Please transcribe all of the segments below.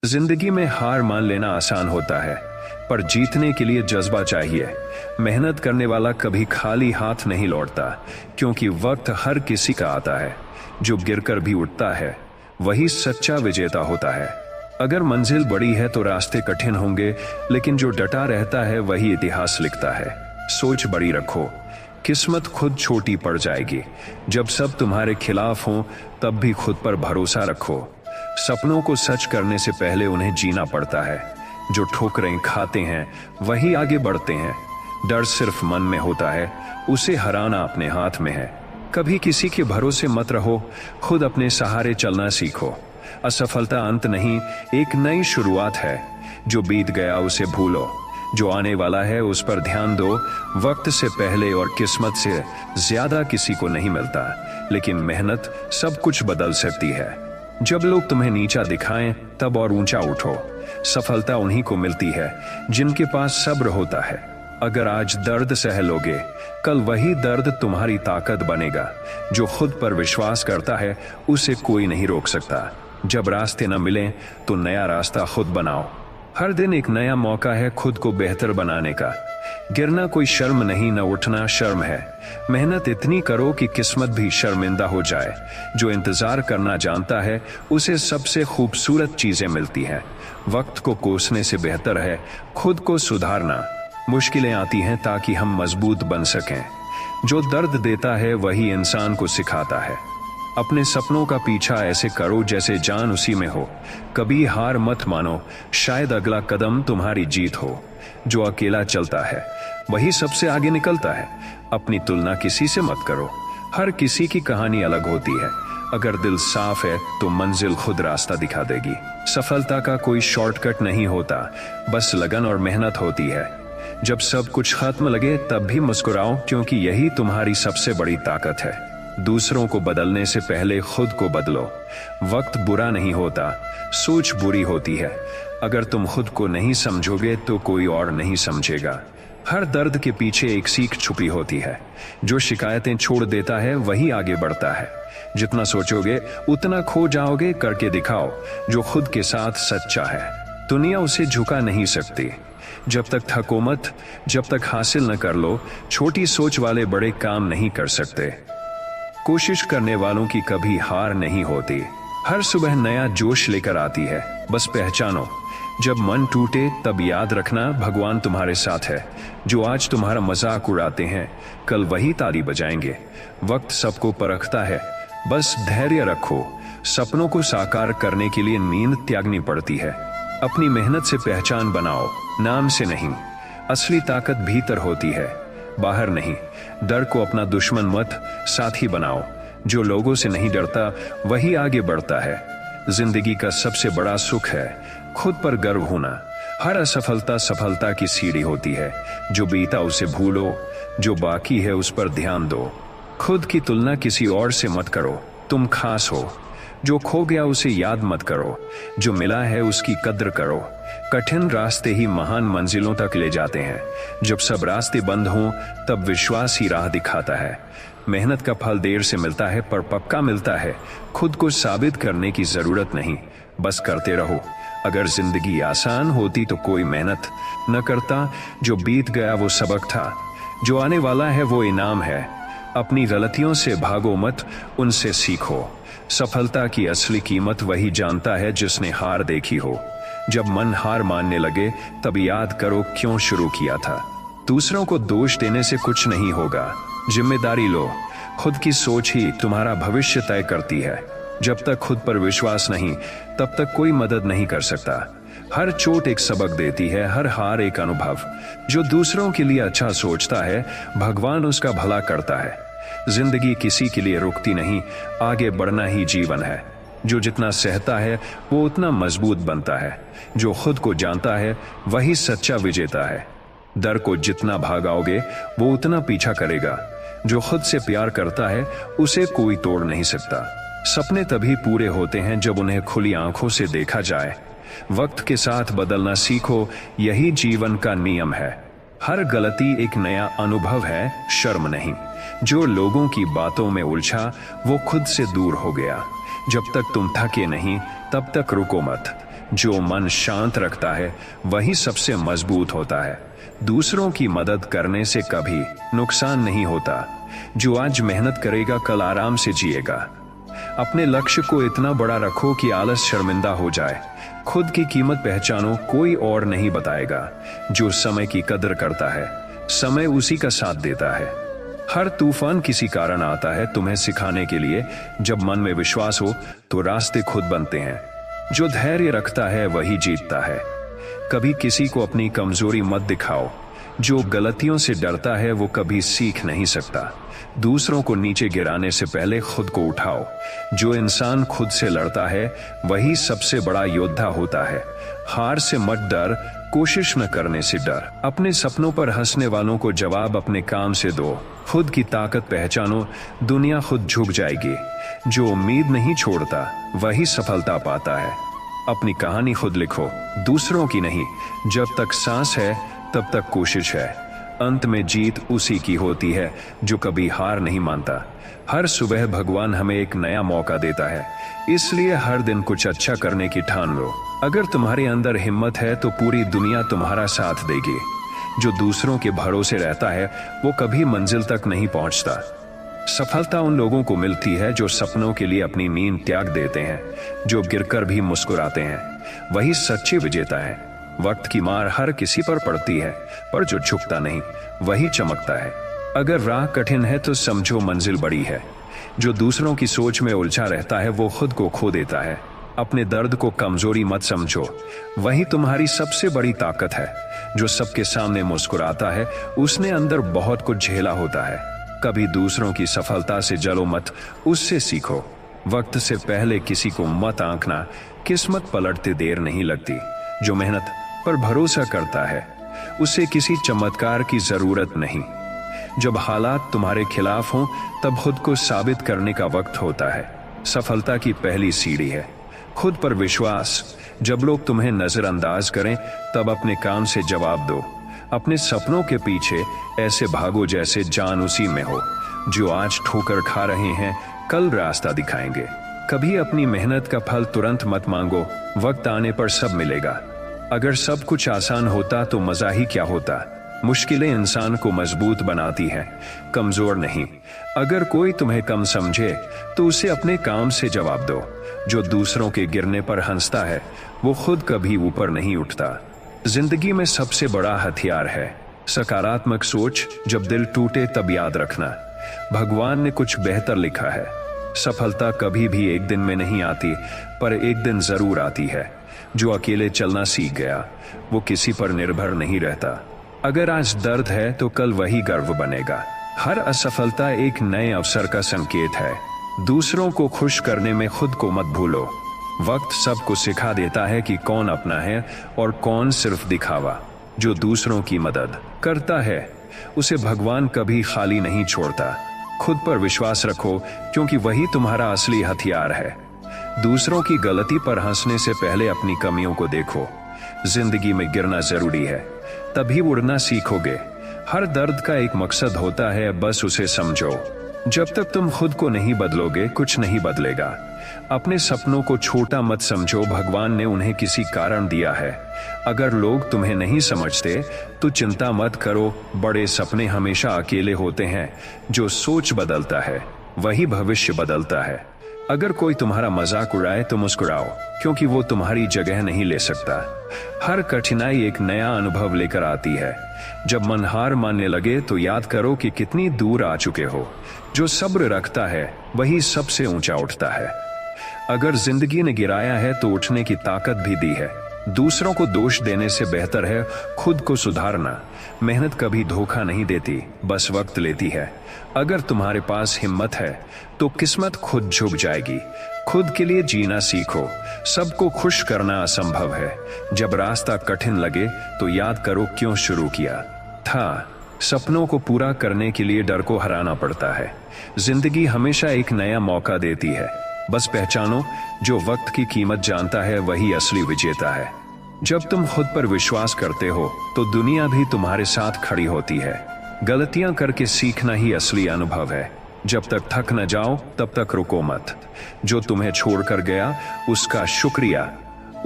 जिंदगी में हार मान लेना आसान होता है, पर जीतने के लिए जज्बा चाहिए। मेहनत करने वाला कभी खाली हाथ नहीं लौटता, क्योंकि वक्त हर किसी का आता है। जो गिरकर भी उठता है, वही सच्चा विजेता होता है। अगर मंजिल बड़ी है तो रास्ते कठिन होंगे, लेकिन जो डटा रहता है वही इतिहास लिखता है। सोच बड़ी रखो, किस्मत खुद छोटी पड़ जाएगी। जब सब तुम्हारे खिलाफ हों, तब भी खुद पर भरोसा रखो। सपनों को सच करने से पहले उन्हें जीना पड़ता है। जो ठोकरें खाते हैं वही आगे बढ़ते हैं। डर सिर्फ मन में होता है, उसे हराना अपने हाथ में है। कभी किसी के भरोसे मत रहो, खुद अपने सहारे चलना सीखो। असफलता अंत नहीं, एक नई शुरुआत है। जो बीत गया उसे भूलो, जो आने वाला है उस पर ध्यान दो। वक्त से पहले और किस्मत से ज्यादा किसी को नहीं मिलता, लेकिन मेहनत सब कुछ बदल सकती है। जब लोग तुम्हें नीचा दिखाएं, तब और ऊंचा उठो। सफलता उन्हीं को मिलती है जिनके पास सब्र होता है। अगर आज दर्द सह लोगे, कल वही दर्द तुम्हारी ताकत बनेगा। जो खुद पर विश्वास करता है, उसे कोई नहीं रोक सकता। जब रास्ते न मिलें, तो नया रास्ता खुद बनाओ। हर दिन एक नया मौका है खुद को बेहतर बनाने का। गिरना कोई शर्म नहीं, न उठना शर्म है। मेहनत इतनी करो कि किस्मत भी शर्मिंदा हो जाए। जो इंतजार करना जानता है, उसे सबसे खूबसूरत चीजें मिलती हैं। वक्त को कोसने से बेहतर है खुद को सुधारना। मुश्किलें आती हैं ताकि हम मजबूत बन सकें। जो दर्द देता है वही इंसान को सिखाता है। अपने सपनों का पीछा ऐसे करो जैसे जान उसी में हो। कभी हार मत मानो, शायद अगला कदम तुम्हारी जीत हो। जो अकेला चलता है वही सबसे आगे निकलता है। अपनी तुलना किसी से मत करो, हर किसी की कहानी अलग होती है। अगर दिल साफ है तो मंजिल खुद रास्ता दिखा देगी। सफलता का कोई शॉर्टकट नहीं होता, बस लगन और मेहनत होती है। जब सब कुछ खत्म लगे तब भी मुस्कुराओ, क्योंकि यही तुम्हारी सबसे बड़ी ताकत है। दूसरों को बदलने से पहले खुद को बदलो। वक्त बुरा नहीं होता, सोच बुरी होती है। अगर तुम खुद को नहीं समझोगे तो कोई और नहीं समझेगा। हर दर्द के पीछे एक सीख छुपी होती है। जो शिकायतें छोड़ देता है वही आगे बढ़ता है। जितना सोचोगे उतना खो जाओगे, करके दिखाओ जो खुद के साथ सच्चा है। दुनिया उसे झुका नहीं सकती। जब तक थको मत, जब तक हासिल न कर लो। छोटी सोच वाले बड़े काम नहीं कर सकते। कोशिश करने वालों की कभी हार नहीं होती। हर सुबह नया जोश लेकर आती है। बस पहचानो, जब मन टूटे तब याद रखना भगवान तुम्हारे साथ है। जो आज तुम्हारा मजाक उड़ाते हैं, कल वही ताली बजाएंगे। वक्त सबको परखता है, बस धैर्य रखो। सपनों को साकार करने के लिए नींद त्यागनी पड़ती है। अपनी मेहनत से पहचान बनाओ, नाम से नहीं। असली ताकत भीतर होती है, बाहर नहीं। डर को अपना दुश्मन मत, साथी बनाओ। जो लोगों से नहीं डरता वही आगे बढ़ता है। जिंदगी का सबसे बड़ा सुख है खुद पर गर्व होना। हर असफलता सफलता की सीढ़ी होती है। जो बीता उसे भूलो, जो बाकी है उस पर ध्यान दो। खुद की तुलना किसी और से मत करो, तुम खास हो। जो खो गया उसे याद मत करो, जो मिला है उसकी कद्र करो। कठिन रास्ते ही महान मंजिलों तक ले जाते हैं। जब सब रास्ते बंद हों, तब विश्वास ही राह दिखाता है। मेहनत का फल देर से मिलता है, पर पक्का मिलता है। खुद को साबित करने की जरूरत नहीं, बस करते रहो। अगर जिंदगी आसान होती तो कोई मेहनत न करता। जो बीत गया वो सबक था, जो आने वाला है वो इनाम है। अपनी गलतियों से भागो मत, उनसे सीखो। सफलता की असली कीमत वही जानता है जिसने हार देखी हो। जब मन हार मानने लगे, तब याद करो क्यों शुरू किया था। दूसरों को दोष देने से कुछ नहीं होगा, जिम्मेदारी लो। खुद की सोच ही तुम्हारा भविष्य तय करती है। जब तक खुद पर विश्वास नहीं, तब तक कोई मदद नहीं कर सकता। हर चोट एक सबक देती है, हर हार एक अनुभव। जो दूसरों के लिए अच्छा सोचता है, भगवान उसका भला करता है। जिंदगी किसी के लिए रुकती नहीं, आगे बढ़ना ही जीवन है। जो जितना सहता है वो उतना मजबूत बनता है। जो खुद को जानता है वही सच्चा विजेता है। डर को जितना भागाओगे वो उतना पीछा करेगा। जो खुद से प्यार करता है उसे कोई तोड़ नहीं सकता। सपने तभी पूरे होते हैं जब उन्हें खुली आंखों से देखा जाए। वक्त के साथ बदलना सीखो, यही जीवन का नियम है। हर गलती एक नया अनुभव है, शर्म नहीं। जो लोगों की बातों में उलझा वो खुद से दूर हो गया। जब तक तुम थके नहीं तब तक रुको मत। जो मन शांत रखता है वही सबसे मजबूत होता है। दूसरों की मदद करने से कभी नुकसान नहीं होता। जो आज मेहनत करेगा कल आराम से जिएगा। अपने लक्ष्य को इतना बड़ा रखो कि आलस शर्मिंदा हो जाए। खुद की कीमत पहचानो, कोई और नहीं बताएगा। जो समय की कदर करता है, समय उसी का साथ देता है। हर तूफान किसी कारण आता है तुम्हें सिखाने के लिए। जब मन में विश्वास हो तो रास्ते खुद बनते हैं। जो धैर्य रखता है वही जीतता है। कभी किसी को अपनी कमजोरी मत दिखाओ। जो गलतियों से डरता है वो कभी सीख नहीं सकता। दूसरों को नीचे गिराने से पहले खुद को उठाओ। जो इंसान खुद से लड़ता है वही सबसे बड़ा योद्धा होता है। हार से मत डर, कोशिश न करने से डर। अपने सपनों पर हंसने वालों को जवाब अपने काम से दो। खुद की ताकत पहचानो, दुनिया खुद झुक जाएगी। जो उम्मीद नहीं छोड़ता वही सफलता पाता है। अपनी कहानी खुद लिखो, दूसरों की नहीं। जब तक सांस है तब तक कोशिश है। अंत में जीत उसी की होती है जो कभी हार नहीं मानता। हर सुबह भगवान हमें एक नया मौका देता है, इसलिए हर दिन कुछ अच्छा करने की ठान लो। अगर तुम्हारे अंदर हिम्मत है तो पूरी दुनिया तुम्हारा साथ देगी। जो दूसरों के भरोसे रहता है वो कभी मंजिल तक नहीं पहुंचता। सफलता उन लोगों को मिलती है जो सपनों के लिए अपनी नींद त्याग देते हैं। जो गिरकर भी मुस्कुराते हैं वही सच्चे विजेता है। वक्त की मार हर किसी पर पड़ती है, पर जो झुकता नहीं वही चमकता है। अगर राह कठिन है तो समझो मंजिल बड़ी है। जो दूसरों की सोच में उलझा रहता है वो खुद को खो देता है। अपने दर्द को कमजोरी मत समझो, वही तुम्हारी सबसे बड़ी ताकत है। जो सबके सामने मुस्कुराता है उसने अंदर बहुत कुछ झेला होता है। कभी दूसरों की सफलता से जलो मत, उससे सीखो। वक्त से पहले किसी को मत आंकना, किस्मत पलटते देर नहीं लगती। जो मेहनत पर भरोसा करता है उसे किसी चमत्कार की जरूरत नहीं। जब हालात तुम्हारे खिलाफ हों तब खुद को साबित करने का वक्त होता है। सफलता की पहली सीढ़ी है खुद पर विश्वास। जब लोग तुम्हें नजरअंदाज करें तब अपने काम से जवाब दो। अपने सपनों के पीछे ऐसे भागो जैसे जान उसी में हो। जो आज ठोकर खा रहे हैं कल रास्ता दिखाएंगे। कभी अपनी मेहनत का फल तुरंत मत मांगो, वक्त आने पर सब मिलेगा। अगर सब कुछ आसान होता तो मजा ही क्या होता। मुश्किलें इंसान को मजबूत बनाती हैं, कमजोर नहीं। अगर कोई तुम्हें कम समझे तो उसे अपने काम से जवाब दो। जो दूसरों के गिरने पर हंसता है वो खुद कभी ऊपर नहीं उठता। जिंदगी में सबसे बड़ा हथियार है सकारात्मक सोच। जब दिल टूटे तब याद रखना, भगवान ने कुछ बेहतर लिखा है। सफलता कभी भी एक दिन में नहीं आती, पर एक दिन जरूर आती है। जो अकेले चलना सीख गया वो किसी पर निर्भर नहीं रहता। अगर आज दर्द है तो कल वही गर्व बनेगा। हर असफलता एक नए अवसर का संकेत है। दूसरों को खुश करने में खुद को मत भूलो। वक्त सबको सिखा देता है कि कौन अपना है और कौन सिर्फ दिखावा। जो दूसरों की मदद करता है उसे भगवान कभी खाली नहीं छोड़ता। खुद पर विश्वास रखो, क्योंकि वही तुम्हारा असली हथियार है। दूसरों की गलती पर हंसने से पहले अपनी कमियों को देखो। जिंदगी में गिरना जरूरी है, तभी उड़ना सीखोगे। हर दर्द का एक मकसद होता है, बस उसे समझो। जब तक तुम खुद को नहीं बदलोगे कुछ नहीं बदलेगा। अपने सपनों को छोटा मत समझो, भगवान ने उन्हें किसी कारण दिया है। अगर लोग तुम्हें नहीं समझते तो चिंता मत करो। बड़े सपने हमेशा अकेले होते हैं। जो सोच बदलता है वही भविष्य बदलता है। अगर कोई तुम्हारा मजाक उड़ाए तो मुस्कुराओ, क्योंकि वो तुम्हारी जगह नहीं ले सकता। हर कठिनाई एक नया अनुभव लेकर आती है। जब मन हार मानने लगे तो याद करो कि कितनी दूर आ चुके हो। जो सब्र रखता है वही सबसे ऊंचा उठता है। अगर जिंदगी ने गिराया है तो उठने की ताकत भी दी है। दूसरों को दोष देने से बेहतर है खुद को सुधारना। मेहनत कभी धोखा नहीं देती, बस वक्त लेती है। अगर तुम्हारे पास हिम्मत है तो किस्मत खुद झुक जाएगी। खुद के लिए जीना सीखो। सबको खुश करना असंभव है। जब रास्ता कठिन लगे तो याद करो क्यों शुरू किया था। सपनों को पूरा करने के लिए डर को हराना पड़ता है। जिंदगी हमेशा एक नया मौका देती है। बस पहचानो, जो वक्त की कीमत जानता है वही असली विजेता है। जब तुम खुद पर विश्वास करते हो तो दुनिया भी तुम्हारे साथ खड़ी होती है। गलतियां करके सीखना ही असली अनुभव है। जब तक थक न जाओ तब तक रुको मत। जो तुम्हें छोड़कर गया उसका शुक्रिया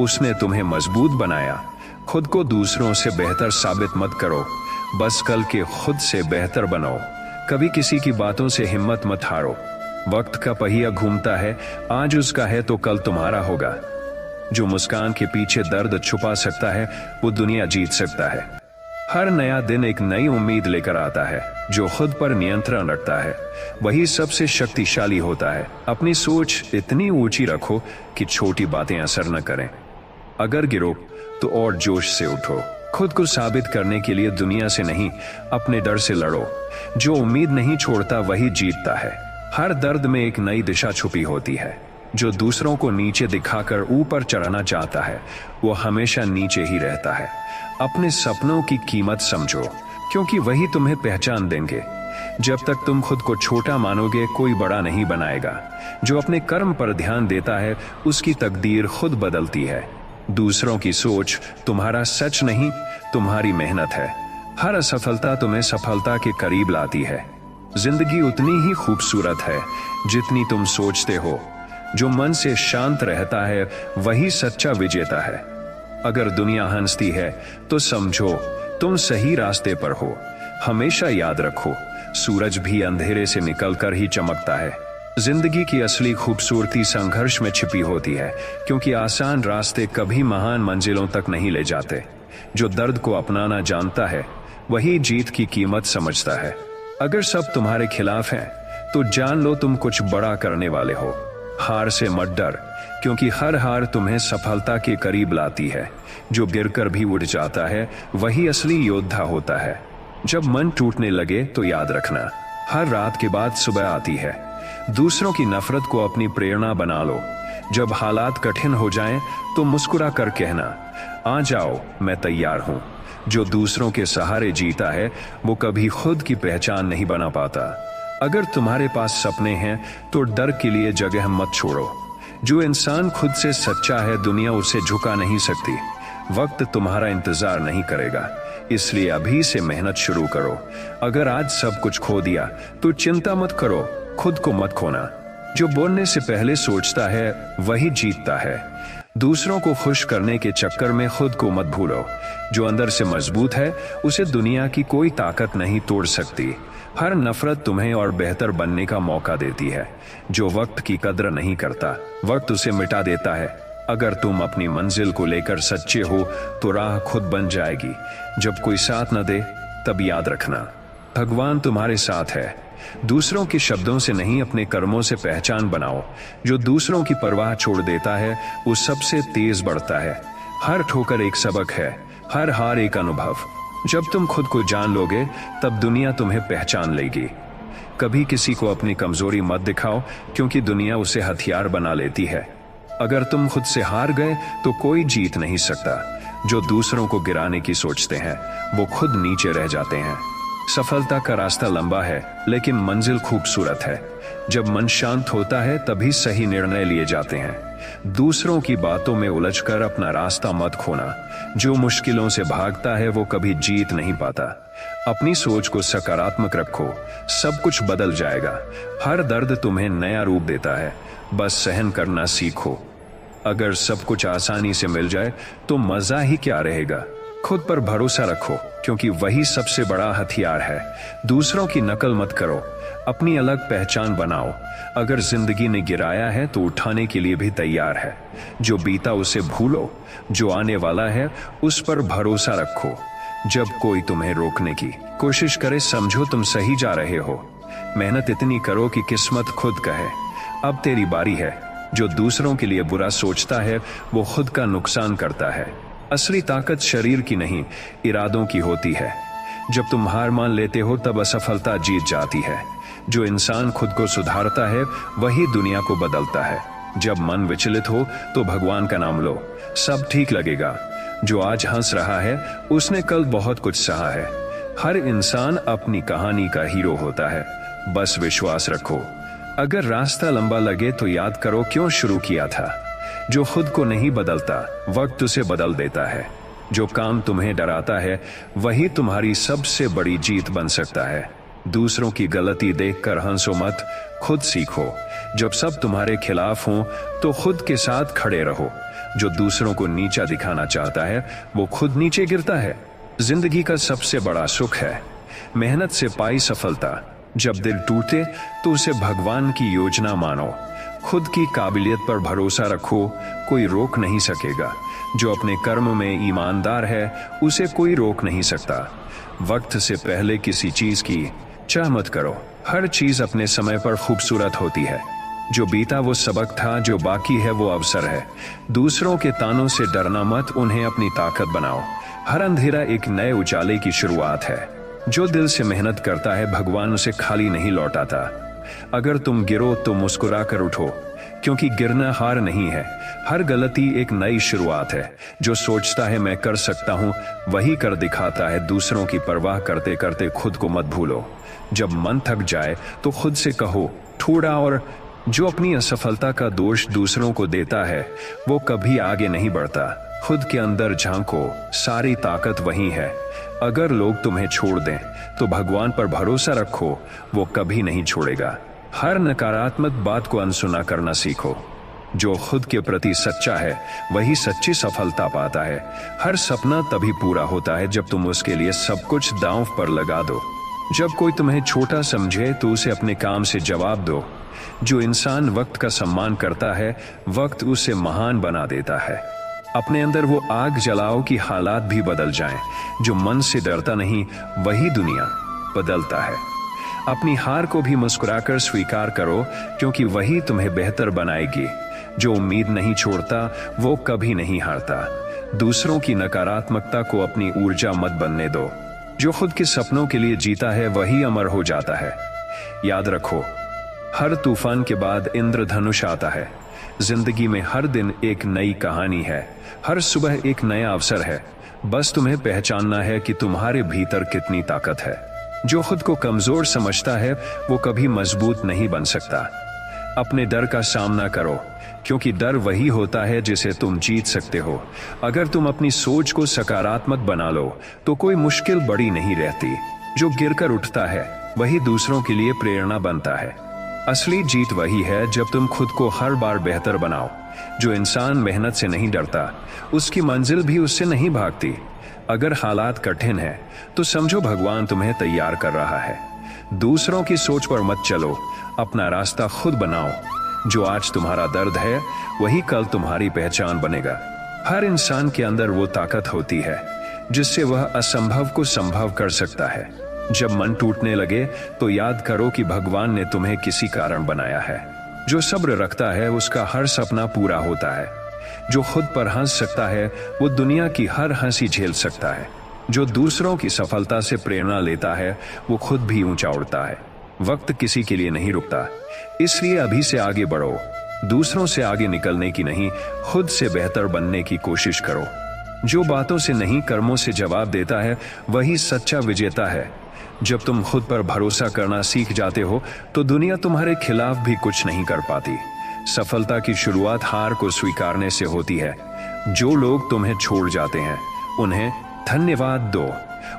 उसने तुम्हें मजबूत बनाया। खुद को दूसरों से बेहतर साबित मत करो, बस कल के खुद से बेहतर बनो। कभी किसी की बातों से हिम्मत मत हारो। वक्त का पहिया घूमता है, आज उसका है तो कल तुम्हारा होगा। जो मुस्कान के पीछे दर्द छुपा सकता है वो दुनिया जीत सकता है। हर नया दिन एक नई उम्मीद लेकर आता है। जो खुद पर नियंत्रण रखता है वही सबसे शक्तिशाली होता है। अपनी सोच इतनी ऊंची रखो कि छोटी बातें असर न करें। अगर गिरो तो और जोश से उठो। खुद को साबित करने के लिए दुनिया से नहीं, अपने डर से लड़ो। जो उम्मीद नहीं छोड़ता वही जीतता है। हर दर्द में एक नई दिशा छुपी होती है। जो दूसरों को नीचे दिखाकर ऊपर चढ़ाना चाहता है वो हमेशा नीचे ही रहता है। अपने सपनों की कीमत समझो, क्योंकि वही तुम्हें पहचान देंगे। जब तक तुम खुद को छोटा मानोगे कोई बड़ा नहीं बनाएगा। जो अपने कर्म पर ध्यान देता है उसकी तकदीर खुद बदलती है। दूसरों की सोच तुम्हारा सच नहीं, तुम्हारी मेहनत है। हर असफलता तुम्हें सफलता के करीब लाती है। जिंदगी उतनी ही खूबसूरत है जितनी तुम सोचते हो। जो मन से शांत रहता है वही सच्चा विजेता है। अगर दुनिया हंसती है तो समझो तुम सही रास्ते पर हो। हमेशा याद रखो, सूरज भी अंधेरे से निकलकर ही चमकता है। जिंदगी की असली खूबसूरती संघर्ष में छिपी होती है, क्योंकि आसान रास्ते कभी महान मंजिलों तक नहीं ले जाते। जो दर्द को अपनाना जानता है वही जीत की कीमत समझता है। अगर सब तुम्हारे खिलाफ हैं तो जान लो तुम कुछ बड़ा करने वाले हो। हार से मत डर, क्योंकि हर हार तुम्हें सफलता के करीब लाती है। जो गिरकर भी उठ जाता है वही असली योद्धा होता है। जब मन टूटने लगे तो याद रखना, हर रात के बाद सुबह आती है। दूसरों की नफरत को अपनी प्रेरणा बना लो। जब हालात कठिन हो जाएं तो मुस्कुरा कर कहना, आ जाओ मैं तैयार हूं। जो दूसरों के सहारे जीता है वो कभी खुद की पहचान नहीं बना पाता। अगर तुम्हारे पास सपने हैं तो डर के लिए जगह मत छोड़ो। जो इंसान खुद से सच्चा है दुनिया उसे झुका नहीं सकती। वक्त तुम्हारा इंतजार नहीं करेगा, इसलिए अभी से मेहनत शुरू करो। अगर आज सब कुछ खो दिया तो चिंता मत करो, खुद को मत खोना। जो बोलने से पहले सोचता है वही जीतता है। दूसरों को खुश करने के चक्कर में खुद को मत भूलो। जो अंदर से मजबूत है उसे दुनिया की कोई ताकत नहीं तोड़ सकती। हर नफरत तुम्हें और बेहतर बनने का मौका देती है। जो वक्त की कद्र नहीं करता वक्त उसे मिटा देता है। अगर तुम अपनी मंजिल को लेकर सच्चे हो तो राह खुद बन जाएगी। जब कोई साथ न दे तब याद रखना, भगवान तुम्हारे साथ है। दूसरों के शब्दों से नहीं, अपने कर्मों से पहचान बनाओ। जो दूसरों की परवाह छोड़ देता है वो सबसे तेज बढ़ता है। हर ठोकर एक सबक है, हर हार एक अनुभव। जब तुम खुद को जान लोगे तब दुनिया तुम्हें पहचान लेगी। कभी किसी को अपनी कमजोरी मत दिखाओ, क्योंकि दुनिया उसे हथियार बना लेती है। अगर तुम खुद से हार गए तो कोई जीत नहीं सकता। जो दूसरों को गिराने की सोचते हैं वो खुद नीचे रह जाते हैं। सफलता का रास्ता लंबा है लेकिन मंजिल खूबसूरत है। जब मन शांत होता है तभी सही निर्णय लिए जाते हैं। दूसरों की बातों में उलझकर अपना रास्ता मत खोना। जो मुश्किलों से भागता है वो कभी जीत नहीं पाता। अपनी सोच को सकारात्मक रखो, सब कुछ बदल जाएगा। हर दर्द तुम्हें नया रूप देता है, बस सहन करना सीखो। अगर सब कुछ आसानी से मिल जाए तो मजा ही क्या रहेगा। खुद पर भरोसा रखो, क्योंकि वही सबसे बड़ा हथियार है। दूसरों की नकल मत करो, अपनी अलग पहचान बनाओ। अगर जिंदगी ने गिराया है तो उठाने के लिए भी तैयार है। जो बीता उसे भूलो, जो आने वाला है उस पर भरोसा रखो। जब कोई तुम्हें रोकने की कोशिश करे समझो तुम सही जा रहे हो। मेहनत इतनी करो कि किस्मत खुद कहे अब तेरी बारी है। जो दूसरों के लिए बुरा सोचता है वो खुद का नुकसान करता है। असली ताकत शरीर की नहीं, इरादों की होती है। जब तुम हार मान लेते हो तब असफलता जीत जाती है। जो इंसान खुद को सुधारता है वही दुनिया को बदलता है। जब मन विचलित हो तो भगवान का नाम लो, सब ठीक लगेगा। जो आज हंस रहा है उसने कल बहुत कुछ सहा है। हर इंसान अपनी कहानी का हीरो होता है, बस विश्वास रखो। अगर रास्ता लंबा लगे तो याद करो क्यों शुरू किया था। जो खुद को नहीं बदलता वक्त उसे बदल देता है। जो काम तुम्हें डराता है वही तुम्हारी सबसे बड़ी जीत बन सकता है। दूसरों की गलती देखकर हंसो मत, खुद सीखो। जब सब तुम्हारे खिलाफ हों तो खुद के साथ खड़े रहो। जो दूसरों को नीचा दिखाना चाहता है वो खुद नीचे गिरता है। जिंदगी का सबसे बड़ा सुख है मेहनत से पाई सफलता। जब दिल टूटे तो उसे भगवान की योजना मानो। खुद की काबिलियत पर भरोसा रखो, कोई रोक नहीं सकेगा। जो अपने कर्म में ईमानदार है उसे कोई रोक नहीं सकता। वक्त से पहले किसी चीज की चाह मत करो। हर चीज अपने समय पर खूबसूरत होती है। जो बीता वो सबक था, जो बाकी है वो अवसर है। दूसरों के तानों से डरना मत, उन्हें अपनी ताकत बनाओ। हर अंधेरा एक नए उजाले की शुरुआत है। जो दिल से मेहनत करता है भगवान उसे खाली नहीं लौटाता। अगर तुम गिरो तो मुस्कुरा कर उठो, क्योंकि गिरना हार नहीं है। हर गलती एक नई शुरुआत है। जो सोचता है मैं कर सकता हूँ वही कर दिखाता है। दूसरों की परवाह करते करते खुद को मत भूलो। जब मन थक जाए तो खुद से कहो थोड़ा और। जो अपनी असफलता का दोष दूसरों को देता है वो कभी आगे नहीं बढ़ता। खुद के अंदर झांको, सारी ताकत वही है। अगर लोग तुम्हें छोड़ दें तो भगवान पर भरोसा रखो, वो कभी नहीं छोड़ेगा। हर नकारात्मक बात को अनसुना करना सीखो। जो खुद के प्रति सच्चा है वही सच्ची सफलता पाता है। हर सपना तभी पूरा होता है जब तुम उसके लिए सब कुछ दांव पर लगा दो। जब कोई तुम्हें छोटा समझे तो उसे अपने काम से जवाब दो। जो इंसान वक्त का सम्मान करता है वक्त उसे महान बना देता है। अपने अंदर वो आग जलाओ कि हालात भी बदल जाएं। जो मन से डरता नहीं वही दुनिया बदलता है। अपनी हार को भी मुस्कुराकर स्वीकार करो, क्योंकि वही तुम्हें बेहतर बनाएगी। जो उम्मीद नहीं छोड़ता वो कभी नहीं हारता। दूसरों की नकारात्मकता को अपनी ऊर्जा मत बनने दो। जो खुद के सपनों के लिए जीता है वही अमर हो जाता है। याद रखो, हर तूफान के बाद इंद्रधनुष आता है। जिंदगी में हर दिन एक नई कहानी है। हर सुबह एक नया अवसर है। बस तुम्हें पहचानना है कि तुम्हारे भीतर कितनी ताकत है। जो खुद को कमजोर समझता है वो कभी मजबूत नहीं बन सकता। अपने डर का सामना करो, क्योंकि डर वही होता है जिसे तुम जीत सकते हो। अगर तुम अपनी सोच को सकारात्मक बना लो तो कोई मुश्किल बड़ी नहीं रहती। जो गिरकर उठता है वही दूसरों के लिए प्रेरणा बनता है। असली जीत वही है जब तुम खुद को हर बार बेहतर बनाओ। जो इंसान मेहनत से नहीं डरता उसकी मंजिल भी उससे नहीं भागती। अगर हालात कठिन है तो समझो भगवान तुम्हें तैयार कर रहा है। दूसरों की सोच पर मत चलो, अपना रास्ता खुद बनाओ। जो आज तुम्हारा दर्द है वही कल तुम्हारी पहचान बनेगा। हर इंसान के अंदर वो ताकत होती है जिससे वह असंभव को संभव कर सकता है। जब मन टूटने लगे तो याद करो कि भगवान ने तुम्हें किसी कारण बनाया है। जो सब्र रखता है उसका हर सपना पूरा होता है। जो खुद पर हंस सकता है वो दुनिया की हर हंसी झेल सकता है। जो दूसरों की सफलता से प्रेरणा लेता है वो खुद भी ऊंचा उड़ता है। वक्त किसी के लिए नहीं रुकता, इसलिए अभी से आगे बढ़ो। दूसरों से आगे निकलने की नहीं, खुद से बेहतर बनने की कोशिश करो। जो बातों से नहीं कर्मों से जवाब देता है वही सच्चा विजेता है। जब तुम खुद पर भरोसा करना सीख जाते हो तो दुनिया तुम्हारे खिलाफ भी कुछ नहीं कर पाती। सफलता की शुरुआत हार को स्वीकारने से होती है। जो लोग तुम्हें छोड़ जाते हैं उन्हें धन्यवाद दो,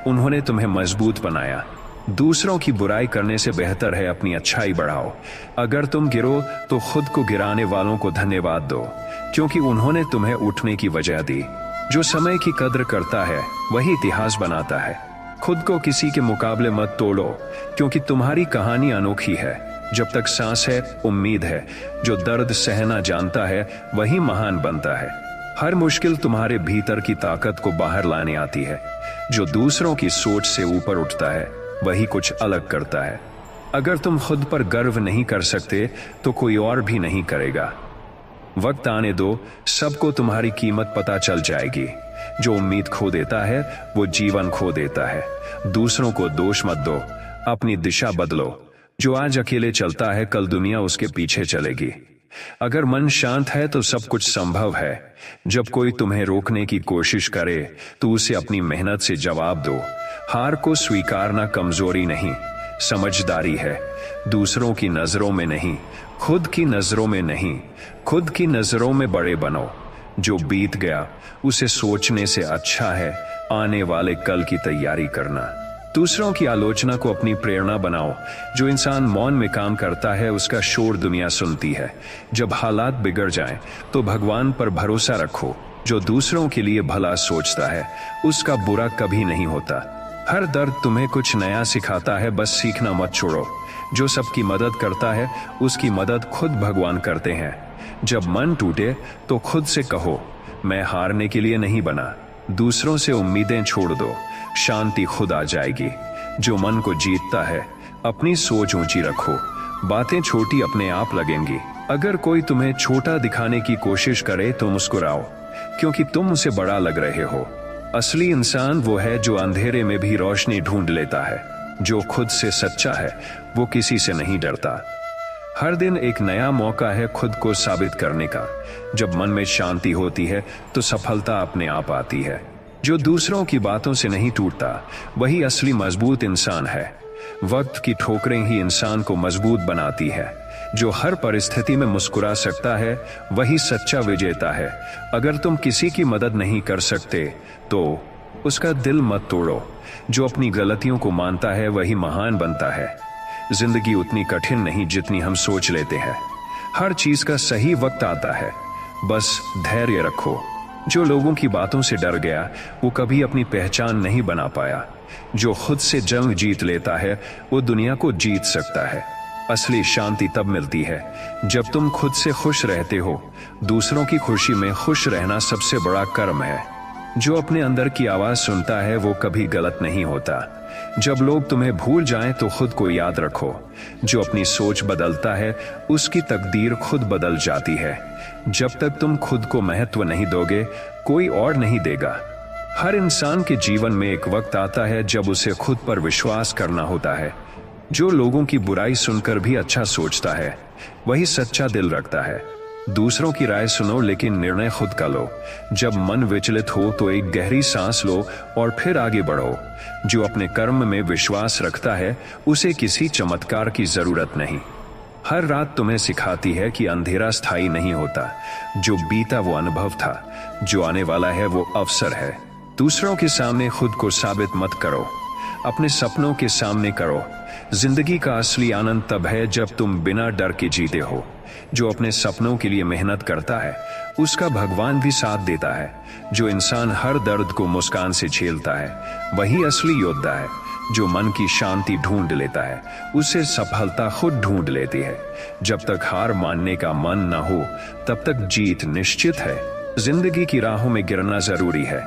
उन्होंने तुम्हें मजबूत बनाया। दूसरों की बुराई करने से बेहतर है अपनी अच्छाई बढ़ाओ। अगर तुम गिरो तो खुद को गिराने वालों को धन्यवाद दो, क्योंकि उन्होंने तुम्हें उठने की वजह दी। जो समय की कद्र करता है वही इतिहास बनाता है। खुद को किसी के मुकाबले मत तोड़ो, क्योंकि तुम्हारी कहानी अनोखी है। जब तक सांस है उम्मीद है। जो दर्द सहना जानता है वही महान बनता है। हर मुश्किल तुम्हारे भीतर की ताकत को बाहर लाने आती है। जो दूसरों की सोच से ऊपर उठता है वही कुछ अलग करता है। अगर तुम खुद पर गर्व नहीं कर सकते तो कोई और भी नहीं करेगा। वक्त आने दो, सबको तुम्हारी कीमत पता चल जाएगी। जो उम्मीद खो देता है वो जीवन खो देता है। दूसरों को दोष मत दो, अपनी दिशा बदलो। जो आज अकेले चलता है कल दुनिया उसके पीछे चलेगी। अगर मन शांत है तो सब कुछ संभव है। जब कोई तुम्हें रोकने की कोशिश करे तो उसे अपनी मेहनत से जवाब दो। हार को स्वीकारना कमजोरी नहीं, समझदारी है। दूसरों की नजरों में नहीं, खुद की नजरों में नहीं, खुद की नजरों में बड़े बनो। जो बीत गया उसे सोचने से अच्छा है आने वाले कल की तैयारी करना। दूसरों की आलोचना को अपनी प्रेरणा बनाओ। जो इंसान मौन में काम करता है उसका शोर दुनिया सुनती है। जब हालात बिगड़ जाएं तो भगवान पर भरोसा रखो। जो दूसरों के लिए भला सोचता है उसका बुरा कभी नहीं होता। हर दर्द तुम्हें कुछ नया सिखाता है, बस सीखना मत छोड़ो। जो सबकी मदद करता है उसकी मदद खुद भगवान करते हैं। जब मन टूटे तो खुद से कहो, मैं हारने के लिए नहीं बना। दूसरों से उम्मीदें छोड़ दो, शांति खुद आ जाएगी। जो मन को जीतता है अपनी सोच ऊंची रखो, बातें छोटी अपने आप लगेंगी। अगर कोई तुम्हें छोटा दिखाने की कोशिश करे तो मुस्कुराओ, क्योंकि तुम उसे बड़ा लग रहे हो। असली इंसान वो है जो अंधेरे में भी रोशनी ढूंढ लेता है। जो खुद से सच्चा है वो किसी से नहीं डरता। हर दिन एक नया मौका है खुद को साबित करने का। जब मन में शांति होती है तो सफलता अपने आप आती है। जो दूसरों की बातों से नहीं टूटता वही असली मजबूत इंसान है। वक्त की ठोकरें ही इंसान को मजबूत बनाती है। जो हर परिस्थिति में मुस्कुरा सकता है वही सच्चा विजेता है। अगर तुम किसी की मदद नहीं कर सकते तो उसका दिल मत तोड़ो। जो अपनी गलतियों को मानता है वही महान बनता है। जिंदगी उतनी कठिन नहीं जितनी हम सोच लेते हैं। हर चीज का सही वक्त आता है, बस धैर्य रखो। जो लोगों की बातों से डर गया वो कभी अपनी पहचान नहीं बना पाया। जो खुद से जंग जीत लेता है वो दुनिया को जीत सकता है। असली शांति तब मिलती है जब तुम खुद से खुश रहते हो। दूसरों की खुशी में खुश रहना सबसे बड़ा कर्म है। जो अपने अंदर की आवाज सुनता है वो कभी गलत नहीं होता। जब लोग तुम्हें भूल जाएं तो खुद को याद रखो। जो अपनी सोच बदलता है उसकी तकदीर खुद बदल जाती है। जब तक तुम खुद को महत्व नहीं दोगे कोई और नहीं देगा। हर इंसान के जीवन में एक वक्त आता है जब उसे खुद पर विश्वास करना होता है। जो लोगों की बुराई सुनकर भी अच्छा सोचता है वही सच्चा दिल रखता है। दूसरों की राय सुनो लेकिन निर्णय खुद का लो। जब मन विचलित हो तो एक गहरी सांस लो और फिर आगे बढ़ो। जो अपने कर्म में विश्वास रखता है उसे किसी चमत्कार की जरूरत नहीं। हर रात तुम्हें सिखाती है कि अंधेरा स्थायी नहीं होता। जो बीता वो अनुभव था, जो आने वाला है वो अवसर है। दूसरों के सामने खुद को साबित मत करो, अपने सपनों के सामने करो। जिंदगी का असली आनंद तब है जब तुम बिना डर के जीते हो। जो अपने सपनों के लिए मेहनत करता है उसका भगवान भी साथ देता है। जो इंसान हर दर्द को मुस्कान से झेलता है वही असली योद्धा है। जो मन की शांति ढूंढ लेता है उसे सफलता खुद ढूंढ लेती है। जब तक हार मानने का मन न हो तब तक जीत निश्चित है। जिंदगी की राहों में गिरना जरूरी है,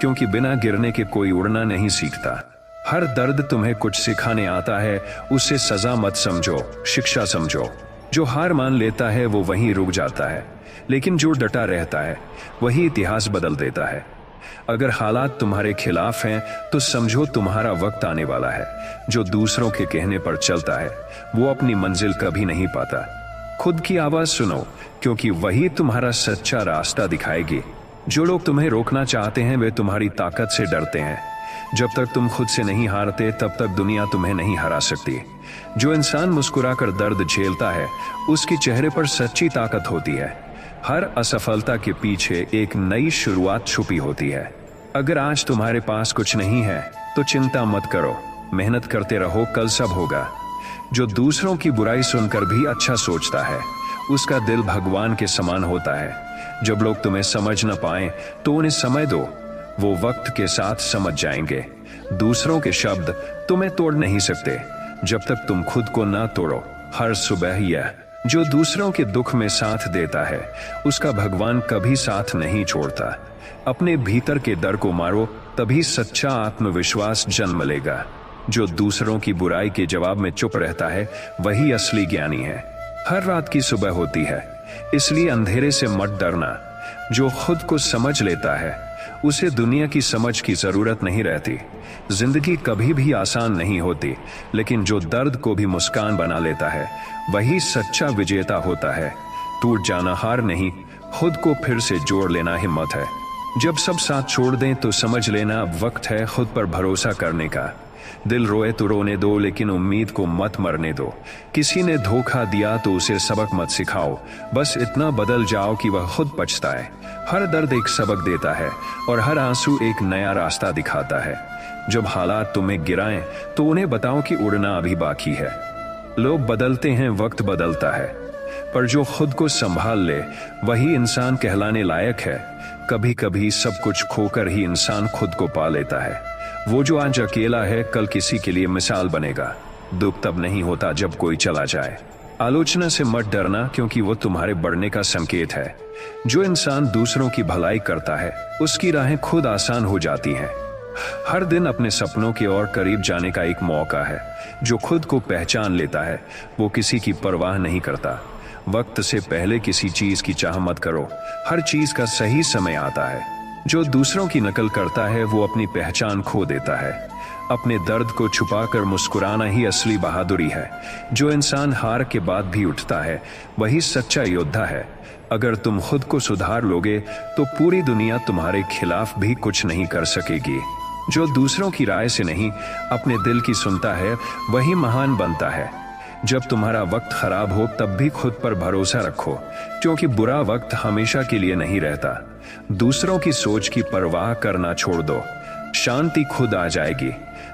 क्योंकि बिना गिरने के कोई उड़ना नहीं सीखता। हर दर्द तुम्हें कुछ सिखाने आता है, उसे सजा मत समझो, शिक्षा समझो। जो हार मान लेता है वो वहीं रुक जाता है, लेकिन जो डटा रहता है वही इतिहास बदल देता है। अगर हालात तुम्हारे खिलाफ हैं तो समझो तुम्हारा वक्त आने वाला है। जो दूसरों के कहने पर चलता है वो अपनी मंजिल कभी नहीं पाता। खुद की आवाज सुनो, क्योंकि वही तुम्हारा सच्चा रास्ता दिखाएगी। जो लोग तुम्हें रोकना चाहते हैं वे तुम्हारी ताकत से डरते हैं। जब तक तुम खुद से नहीं हारते तब तक दुनिया तुम्हें नहीं हरा सकती। जो इंसान मुस्कुराकर दर्द झेलता है उसके चेहरे पर सच्ची ताकत होती है। हर असफलता के पीछे एक नई शुरुआत छुपी होती है। अगर आज तुम्हारे पास कुछ नहीं है तो चिंता मत करो, मेहनत करते रहो, कल सब होगा। जो दूसरों की बुराई सुनकर भी अच्छा सोचता है उसका दिल भगवान के समान होता है। जब लोग तुम्हें समझ न पाए तो उन्हें समय दो, वो वक्त के साथ समझ जाएंगे। दूसरों के शब्द तुम्हें तोड़ नहीं सकते जब तक तुम खुद को ना तोड़ो। हर सुबह यह जो दूसरों के दुख में साथ देता है उसका भगवान कभी साथ नहीं छोड़ता। अपने भीतर के डर को मारो, तभी सच्चा आत्मविश्वास जन्म लेगा। जो दूसरों की बुराई के जवाब में चुप रहता है वही असली ज्ञानी है। हर रात की सुबह होती है, इसलिए अंधेरे से मत डरना। जो खुद को समझ लेता है उसे दुनिया की समझ की जरूरत नहीं रहती। जिंदगी कभी भी आसान नहीं होती, लेकिन जो दर्द को भी मुस्कान बना लेता है वही सच्चा विजेता होता है। टूट जाना हार नहीं, खुद को फिर से जोड़ लेना हिम्मत है। जब सब साथ छोड़ दें तो समझ लेना अब वक्त है खुद पर भरोसा करने का। दिल रोए तो रोने दो, लेकिन उम्मीद को मत मरने दो। किसी ने धोखा दिया तो उसे सबक मत सिखाओ, बस इतना बदल जाओ कि वह खुद पछताए। हर दर्द एक सबक देता है और हर आंसू एक नया रास्ता दिखाता है। जब हालात तुम्हें गिराएं तो उन्हें बताओ कि उड़ना अभी बाकी है। लोग बदलते हैं, वक्त बदलता है, पर जो खुद को संभाल ले वही इंसान कहलाने लायक है। कभी कभी सब कुछ खोकर ही इंसान खुद को पा लेता है। वो जो आज अकेला है कल किसी के लिए मिसाल बनेगा। दुख तब नहीं होता जब कोई चला जाए। आलोचना से मत डरना, क्योंकि वो तुम्हारे बढ़ने का संकेत है। जो इंसान दूसरों की भलाई करता है उसकी राहें खुद आसान हो जाती हैं। हर दिन अपने सपनों के और करीब जाने का एक मौका है। जो खुद को पहचान लेता है वो किसी की परवाह नहीं करता। वक्त से पहले किसी चीज की चाह मत करो, हर चीज का सही समय आता है। जो दूसरों की नकल करता है वो अपनी पहचान खो देता है। अपने दर्द को छुपाकर मुस्कुराना ही असली बहादुरी है। जो इंसान हार के बाद भी उठता है वही सच्चा योद्धा है। अगर तुम खुद को सुधार लोगे तो पूरी दुनिया तुम्हारे खिलाफ भी कुछ नहीं कर सकेगी। जो दूसरों की राय से नहीं अपने दिल की सुनता है वही महान बनता है। जब तुम्हारा वक्त खराब हो तब भी खुद पर भरोसा रखो, क्योंकि बुरा वक्त हमेशा के लिए नहीं रहता। दूसरों की सोच की परवाह करना छोड़ दो, शांति खुद आ जाएगी।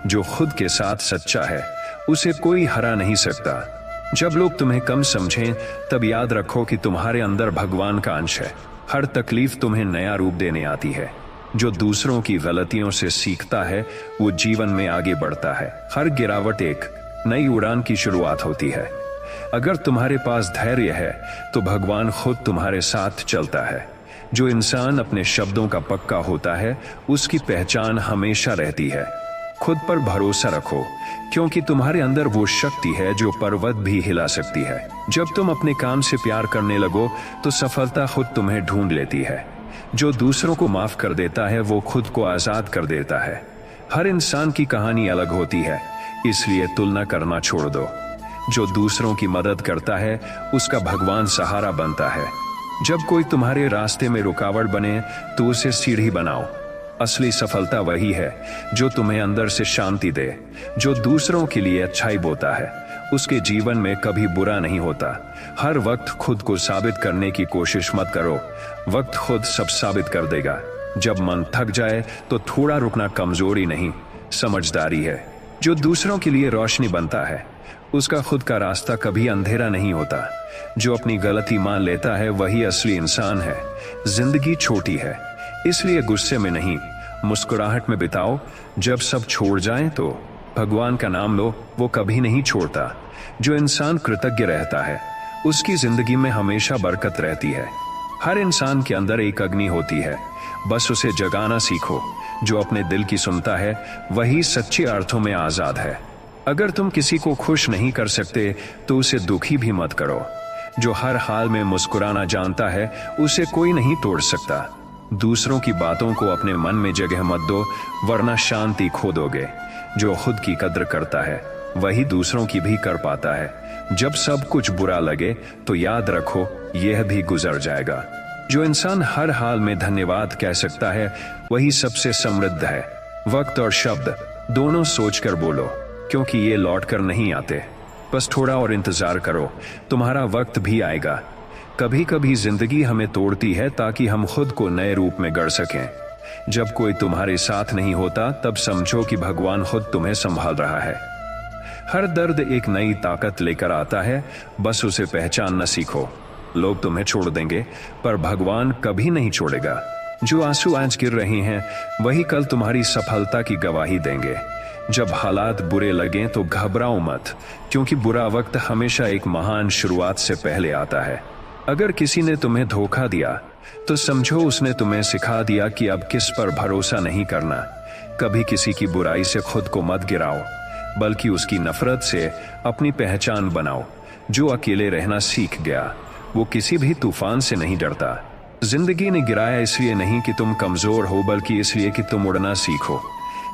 जो खुद के साथ सच्चा है उसे कोई हरा नहीं सकता। जब लोग तुम्हें कम समझें तब याद रखो कि तुम्हारे अंदर भगवान का अंश है। हर तकलीफ तुम्हें नया रूप देने आती है। जो दूसरों की गलतियों से सीखता है वो जीवन में आगे बढ़ता है। हर गिरावट एक नई उड़ान की शुरुआत होती है। अगर तुम्हारे पास धैर्य है तो भगवान खुद तुम्हारे साथ चलता है। जो इंसान अपने शब्दों का पक्का होता है उसकी पहचान हमेशा रहती है। खुद पर भरोसा रखो, क्योंकि तुम्हारे अंदर वो शक्ति है जो पर्वत भी हिला सकती है। जब तुम अपने काम से प्यार करने लगो तो सफलता खुद तुम्हें ढूंढ लेती है। जो दूसरों को माफ कर देता है वो खुद को आजाद कर देता है। हर इंसान की कहानी अलग होती है, इसलिए तुलना करना छोड़ दो। जो दूसरों की मदद करता है उसका भगवान सहारा बनता है। जब कोई तुम्हारे रास्ते में रुकावट बने तो उसे सीढ़ी बनाओ। असली सफलता वही है जो तुम्हें अंदर से शांति दे। जो दूसरों के लिए अच्छाई बोता है उसके जीवन में कभी बुरा नहीं होता। हर वक्त खुद को साबित करने की कोशिश मत करो, वक्त खुद सब साबित कर देगा। जब मन थक जाए तो थोड़ा रुकना कमजोरी नहीं, समझदारी है। जो दूसरों के लिए रोशनी बनता है उसका खुद का रास्ता कभी अंधेरा नहीं होता। जो अपनी गलती मान लेता है वही असली इंसान है। जिंदगी छोटी है, इसलिए गुस्से में नहीं मुस्कुराहट में बिताओ। जब सब छोड़ जाएं तो भगवान का नाम लो, वो कभी नहीं छोड़ता। जो इंसान कृतज्ञ रहता है उसकी जिंदगी में हमेशा बरकत रहती है। हर इंसान के अंदर एक अग्नि होती है, बस उसे जगाना सीखो। जो अपने दिल की सुनता है वही सच्चे अर्थों में आजाद है। अगर तुम किसी को खुश नहीं कर सकते तो उसे दुखी भी मत करो। जो हर हाल में मुस्कुराना जानता है उसे कोई नहीं तोड़ सकता। दूसरों की बातों को अपने मन में जगह मत दो, वरना शांति खो दोगे। जो खुद की कद्र करता है वही दूसरों की भी कर पाता है। जब सब कुछ बुरा लगे तो याद रखो यह भी गुजर जाएगा। जो इंसान हर हाल में धन्यवाद कह सकता है वही सबसे समृद्ध है। वक्त और शब्द दोनों सोचकर बोलो, क्योंकि ये लौट कर नहीं आते। बस थोड़ा और इंतजार करो, तुम्हारा वक्त भी आएगा। कभी कभी जिंदगी हमें तोड़ती है ताकि हम खुद को नए रूप में गढ़ सकें। जब कोई तुम्हारे साथ नहीं होता तब समझो कि भगवान खुद तुम्हें संभाल रहा है। हर दर्द एक नई ताकत लेकर आता है, बस उसे पहचानना सीखो। लोग तुम्हें छोड़ देंगे पर भगवान कभी नहीं छोड़ेगा। जो आंसू आज गिर रहे हैं वही कल तुम्हारी सफलता की गवाही देंगे। जब हालात बुरे लगें तो घबराओ मत, क्योंकि बुरा वक्त हमेशा एक महान शुरुआत से पहले आता है। अगर किसी ने तुम्हें धोखा दिया तो समझो उसने तुम्हें सिखा दिया कि अब किस पर भरोसा नहीं करना। कभी किसी की बुराई से खुद को मत गिराओ, बल्कि उसकी नफरत से अपनी पहचान बनाओ। जो अकेले रहना सीख गया वो किसी भी तूफान से नहीं डरता। जिंदगी ने गिराया इसलिए नहीं कि तुम कमजोर हो, बल्कि इसलिए कि तुम उड़ना सीखो।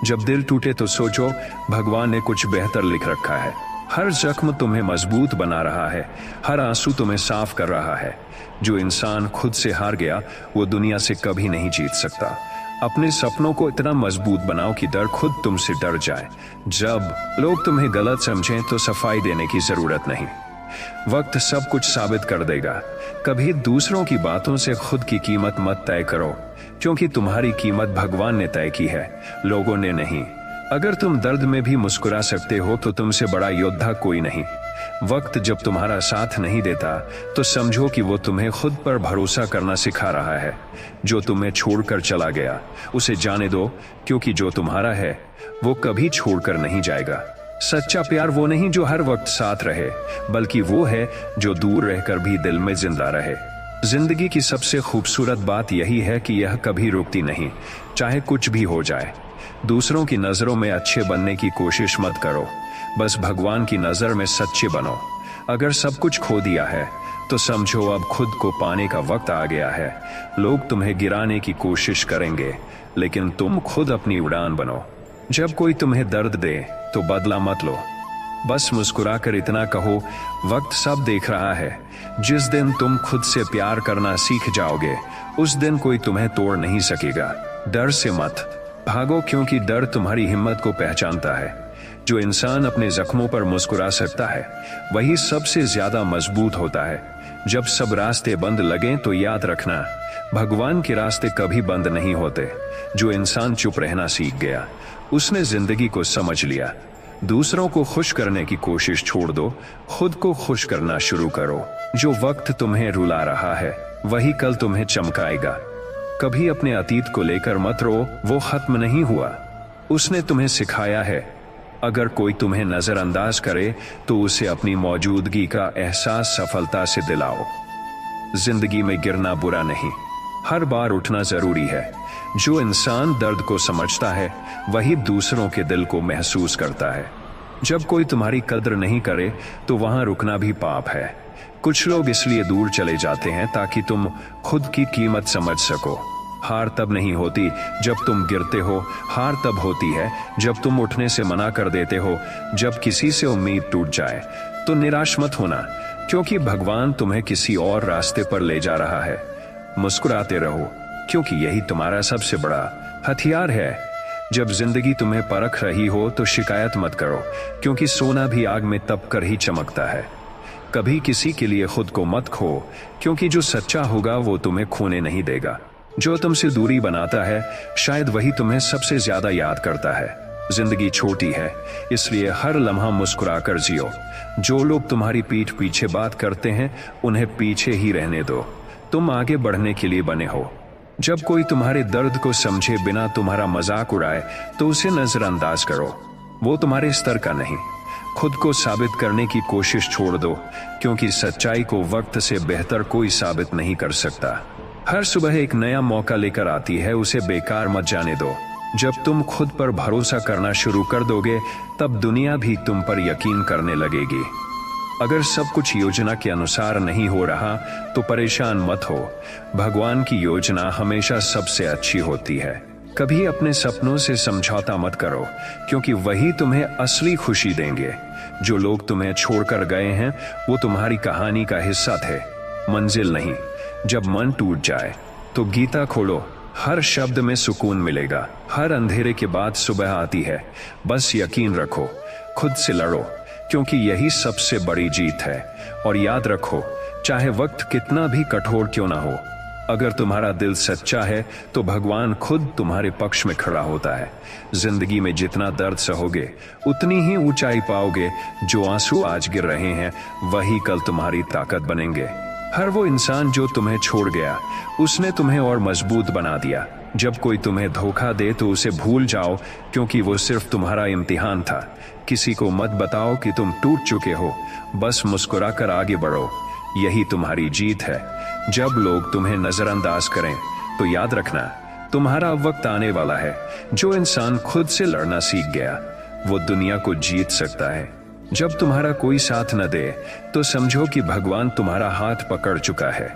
जब दिल टूटे तो सोचो भगवान ने कुछ बेहतर लिख रखा है। हर जख्म तुम्हें मजबूत बना रहा है, हर आंसू तुम्हें साफ कर रहा है। जो इंसान खुद से हार गया वो दुनिया से कभी नहीं जीत सकता। अपने सपनों को इतना मजबूत बनाओ कि डर खुद तुमसे डर जाए। जब लोग तुम्हें गलत समझें तो सफाई देने की जरूरत नहीं, वक्त सब कुछ साबित कर देगा। कभी दूसरों की बातों से खुद की कीमत मत तय करो, क्योंकि तुम्हारी कीमत भगवान ने तय की है, लोगों ने नहीं। अगर तुम दर्द में भी मुस्कुरा सकते हो तो तुमसे बड़ा योद्धा कोई नहीं। वक्त जब तुम्हारा साथ नहीं देता तो समझो कि वो तुम्हें खुद पर भरोसा करना सिखा रहा है। जो तुम्हें छोड़कर चला गया उसे जाने दो, क्योंकि जो तुम्हारा है वो कभी छोड़कर नहीं जाएगा। सच्चा प्यार वो नहीं जो हर वक्त साथ रहे, बल्कि वो है जो दूर रहकर भी दिल में जिंदा रहे। जिंदगी की सबसे खूबसूरत बात यही है कि यह कभी रुकती नहीं, चाहे कुछ भी हो जाए। दूसरों की नजरों में अच्छे बनने की कोशिश मत करो, बस भगवान की नजर में सच्चे बनो। अगर सब कुछ खो दिया है तो समझो अब खुद को पाने का वक्त आ गया है। लोग तुम्हें गिराने की कोशिश करेंगे, लेकिन तुम खुद अपनी उड़ान बनो। जब कोई तुम्हें दर्द दे तो बदला मत लो, बस मुस्कुराकर इतना कहो, वक्त सब देख रहा है। जिस दिन तुम खुद से प्यार करना सीख जाओगे उस दिन कोई तुम्हें तोड़ नहीं सकेगा। डर से मत भागो, क्योंकि डर तुम्हारी हिम्मत को पहचानता है। जो इंसान अपने जख्मों पर मुस्कुरा सकता है वही सबसे ज्यादा मजबूत होता है। जब सब रास्ते बंद लगें तो याद रखना, भगवान के रास्ते कभी बंद नहीं होते। जो इंसान चुप रहना सीख गया उसने जिंदगी को समझ लिया। दूसरों को खुश करने की कोशिश छोड़ दो, खुद को खुश करना शुरू करो। जो वक्त तुम्हें रुला रहा है वही कल तुम्हें चमकाएगा। कभी अपने अतीत को लेकर मत रो, वो खत्म नहीं हुआ, उसने तुम्हें सिखाया है। अगर कोई तुम्हें नजरअंदाज करे तो उसे अपनी मौजूदगी का एहसास सफलता से दिलाओ। जिंदगी में गिरना बुरा नहीं, हर बार उठना जरूरी है। जो इंसान दर्द को समझता है वही दूसरों के दिल को महसूस करता है। जब कोई तुम्हारी कद्र नहीं करे तो वहां रुकना भी पाप है। कुछ लोग इसलिए दूर चले जाते हैं ताकि तुम खुद की कीमत समझ सको। हार तब नहीं होती जब तुम गिरते हो, हार तब होती है जब तुम उठने से मना कर देते हो। जब किसी से उम्मीद टूट जाए तो निराश मत होना, क्योंकि भगवान तुम्हें किसी और रास्ते पर ले जा रहा है। मुस्कुराते रहो, क्योंकि यही तुम्हारा सबसे बड़ा हथियार है। जब जिंदगी तुम्हें परख रही हो तो शिकायत मत करो, क्योंकि सोना भी आग में तप कर ही चमकता है। कभी किसी के लिए खुद को मत खो, क्योंकि जो सच्चा होगा वो तुम्हें खोने नहीं देगा। जो तुमसे दूरी बनाता है शायद वही तुम्हें सबसे ज्यादा याद करता है। जिंदगी छोटी है, इसलिए हर लम्हा मुस्कुराकर जियो। जो लोग तुम्हारी पीठ पीछे बात करते हैं उन्हें पीछे ही रहने दो, तुम आगे बढ़ने के लिए बने हो। जब कोई तुम्हारे दर्द को समझे बिना तुम्हारा मजाक उड़ाए तो उसे नजरअंदाज करो, वो तुम्हारे स्तर का नहीं। खुद को साबित करने की कोशिश छोड़ दो, क्योंकि सच्चाई को वक्त से बेहतर कोई साबित नहीं कर सकता। हर सुबह एक नया मौका लेकर आती है, उसे बेकार मत जाने दो। जब तुम खुद पर भरोसा करना शुरू कर दोगे तब दुनिया भी तुम पर यकीन करने लगेगी। अगर सब कुछ योजना के अनुसार नहीं हो रहा तो परेशान मत हो, भगवान की योजना हमेशा सबसे अच्छी होती है। कभी अपने सपनों से समझौता मत करो, क्योंकि वही तुम्हें असली खुशी देंगे। जो लोग तुम्हें छोड़कर गए हैं वो तुम्हारी कहानी का हिस्सा थे, मंजिल नहीं। जब मन टूट जाए तो गीता खोलो, हर शब्द में सुकून मिलेगा। हर अंधेरे के बाद सुबह आती है, बस यकीन रखो, खुद से लड़ो, क्योंकि यही सबसे बड़ी जीत है। और याद रखो, चाहे वक्त कितना भी कठोर क्यों ना हो, अगर तुम्हारा दिल सच्चा है तो भगवान खुद तुम्हारे पक्ष में खड़ा होता है। जिंदगी में जितना दर्द सहोगे उतनी ही ऊंचाई पाओगे। जो आंसू आज गिर रहे हैं वही कल तुम्हारी ताकत बनेंगे। हर वो इंसान जो तुम्हें छोड़ गया उसने तुम्हें और मजबूत बना दिया। जब कोई तुम्हें धोखा दे तो उसे भूल जाओ, क्योंकि वो सिर्फ तुम्हारा इम्तिहान था। किसी को मत बताओ कि तुम टूट चुके हो, बस मुस्कुराकर आगे बढ़ो, यही तुम्हारी जीत है। जब लोग तुम्हें नजरअंदाज करें तो याद रखना, तुम्हारा वक्त आने वाला है। जो इंसान खुद से लड़ना सीख गया वो दुनिया को जीत सकता है। जब तुम्हारा कोई साथ न दे तो समझो कि भगवान तुम्हारा हाथ पकड़ चुका है।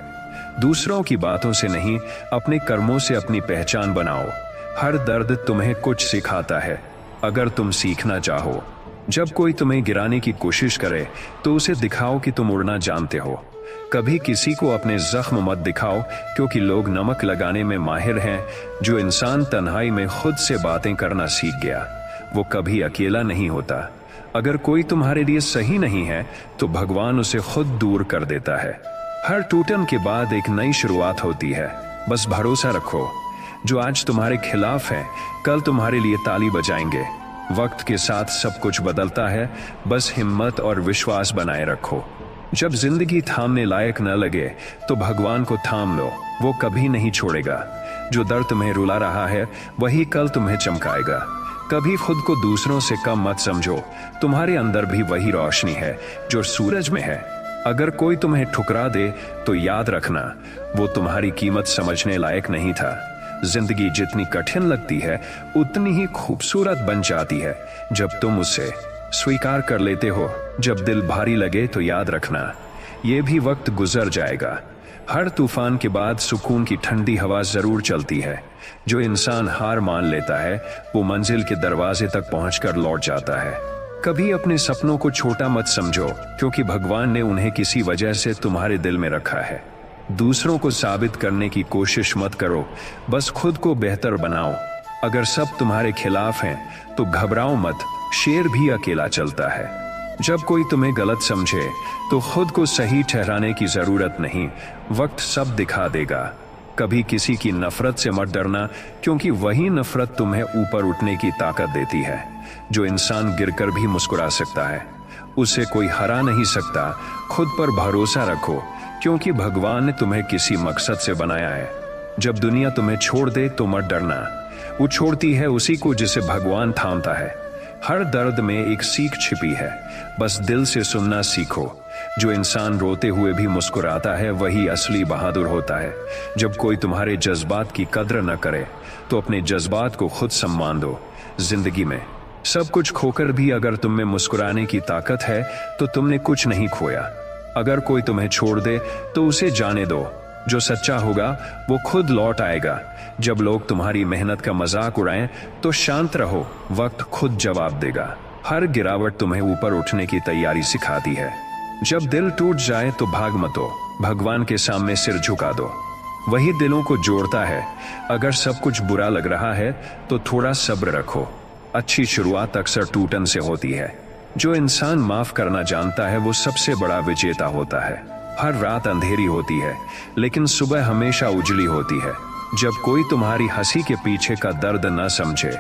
दूसरों की बातों से नहीं, अपने कर्मों से अपनी पहचान बनाओ। हर दर्द तुम्हें कुछ सिखाता है, अगर तुम सीखना चाहो। जब कोई तुम्हें गिराने की कोशिश करे तो उसे दिखाओ कि तुम उड़ना जानते हो। कभी किसी को अपने जख्म मत दिखाओ, क्योंकि लोग नमक लगाने में माहिर हैं। जो इंसान तन्हाई में खुद से बातें करना सीख गया वो कभी अकेला नहीं होता। अगर कोई तुम्हारे लिए सही नहीं है तो भगवान उसे खुद दूर कर देता है। हर टूटन के बाद एक नई शुरुआत होती है। बस भरोसा रखो, जो आज तुम्हारे खिलाफ है कल तुम्हारे लिए ताली बजाएंगे। वक्त के साथ सब कुछ बदलता है, बस हिम्मत और विश्वास बनाए रखो। जब जिंदगी थामने लायक न लगे तो भगवान को थाम लो, वो कभी नहीं छोड़ेगा। जो दर्द तुम्हें रुला रहा है वही कल तुम्हें चमकाएगा। कभी खुद को दूसरों से कम मत समझो, तुम्हारे अंदर भी वही रोशनी है जो सूरज में है। अगर कोई तुम्हें ठुकरा दे तो याद रखना, वो तुम्हारी कीमत समझने लायक नहीं था। जिंदगी जितनी कठिन लगती है उतनी ही खूबसूरत बन जाती है जब तुम उसे स्वीकार कर लेते हो। जब दिल भारी लगे तो याद रखना, ये भी वक्त गुजर जाएगा। हर तूफान के बाद सुकून की ठंडी हवा जरूर चलती है। जो इंसान हार मान लेता है वो मंजिल के दरवाजे तक पहुंचकर लौट जाता है। कभी अपने सपनों को छोटा मत समझो, क्योंकि भगवान ने उन्हें किसी वजह से तुम्हारे दिल में रखा है। दूसरों को साबित करने की कोशिश मत करो, बस खुद को बेहतर बनाओ। अगर सब तुम्हारे खिलाफ हैं तो घबराओ मत, शेर भी अकेला चलता है। जब कोई तुम्हें गलत समझे तो खुद को सही ठहराने की जरूरत नहीं, वक्त सब दिखा देगा। कभी किसी की नफरत से मत डरना, क्योंकि वही नफरत तुम्हें ऊपर उठने की ताकत देती है। जो इंसान गिरकर भी मुस्कुरा सकता है उसे कोई हरा नहीं सकता। खुद पर भरोसा रखो, क्योंकि भगवान ने तुम्हें किसी मकसद से बनाया है। जब दुनिया तुम्हें छोड़ दे तो मत डरना, वो छोड़ती है उसी को जिसे भगवान थामता है। हर दर्द में एक सीख छिपी है, बस दिल से सुनना सीखो। जो इंसान रोते हुए भी मुस्कुराता है वही असली बहादुर होता है। जब कोई तुम्हारे जज्बात की कद्र न करे तो अपने जज्बात को खुद सम्मान दो। जिंदगी में सब कुछ खोकर भी अगर तुम में मुस्कुराने की ताकत है तो तुमने कुछ नहीं खोया। अगर कोई तुम्हें छोड़ दे तो उसे जाने दो, जो सच्चा होगा वो खुद लौट आएगा। जब लोग तुम्हारी मेहनत का मजाक उड़ाएं तो शांत रहो, वक्त खुद जवाब देगा। हर गिरावट तुम्हें ऊपर उठने की तैयारी सिखाती है। जब दिल टूट जाए तो भाग मत हो, भगवान के सामने सिर झुका दो, वही दिलों को जोड़ता है। अगर सब कुछ बुरा लग रहा है तो थोड़ा सब्र रखो, अच्छी शुरुआत अक्सर टूटन से होती है। जो इंसान माफ करना जानता है वो सबसे बड़ा विजेता होता है। हर रात अंधेरी होती है लेकिन सुबह हमेशा उजली होती है। जब कोई तुम्हारी हंसी के पीछे का दर्द न समझे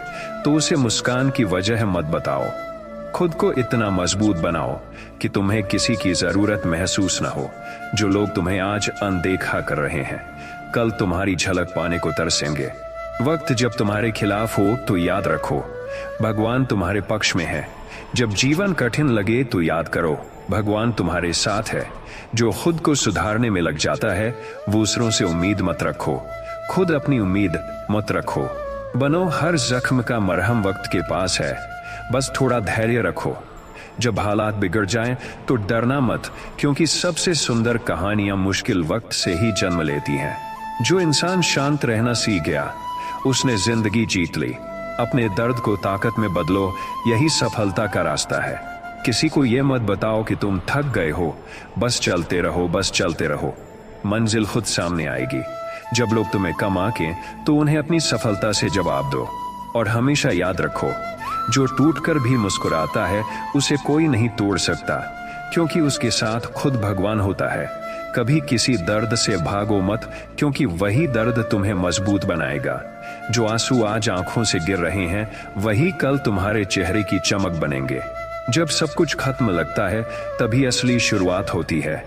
तो उसे मुस्कान की वजह मत बताओ। खुद को इतना मजबूत बनाओ कि तुम्हें किसी की जरूरत महसूस न हो। जो लोग तुम्हें आज अनदेखा कर रहे हैं कल तुम्हारी झलक पाने को तरसेंगे। वक्त जब तुम्हारे खिलाफ हो तो याद रखो, भगवान तुम्हारे पक्ष में है। जब जीवन कठिन लगे तो याद करो, भगवान तुम्हारे साथ है। जो खुद को सुधारने में लग जाता है दूसरों से उम्मीद मत रखो, खुद अपनी उम्मीद मत रखो। बनो हर जख्म का मरहम वक्त के पास है, बस थोड़ा धैर्य रखो। जब हालात बिगड़ जाएं तो डरना मत, क्योंकि सबसे सुंदर कहानियां मुश्किल वक्त से ही जन्म लेती हैं। जो इंसान शांत रहना सीख गया उसने जिंदगी जीत ली। अपने दर्द को ताकत में बदलो, यही सफलता का रास्ता है। किसी को यह मत बताओ कि तुम थक गए हो, बस चलते रहो, बस चलते रहो, मंजिल खुद सामने आएगी। जब लोग तुम्हें कम आके तो उन्हें अपनी सफलता से जवाब दो। और हमेशा याद रखो, जो टूटकर भी मुस्कुराता है उसे कोई नहीं तोड़ सकता, क्योंकि उसके साथ खुद भगवान होता है। कभी किसी दर्द से भागो मत, क्योंकि वही दर्द तुम्हें मजबूत बनाएगा। जो आंसू आज आंखों से गिर रहे हैं वही कल तुम्हारे चेहरे की चमक बनेंगे। जब सब कुछ खत्म लगता है तभी असली शुरुआत होती है।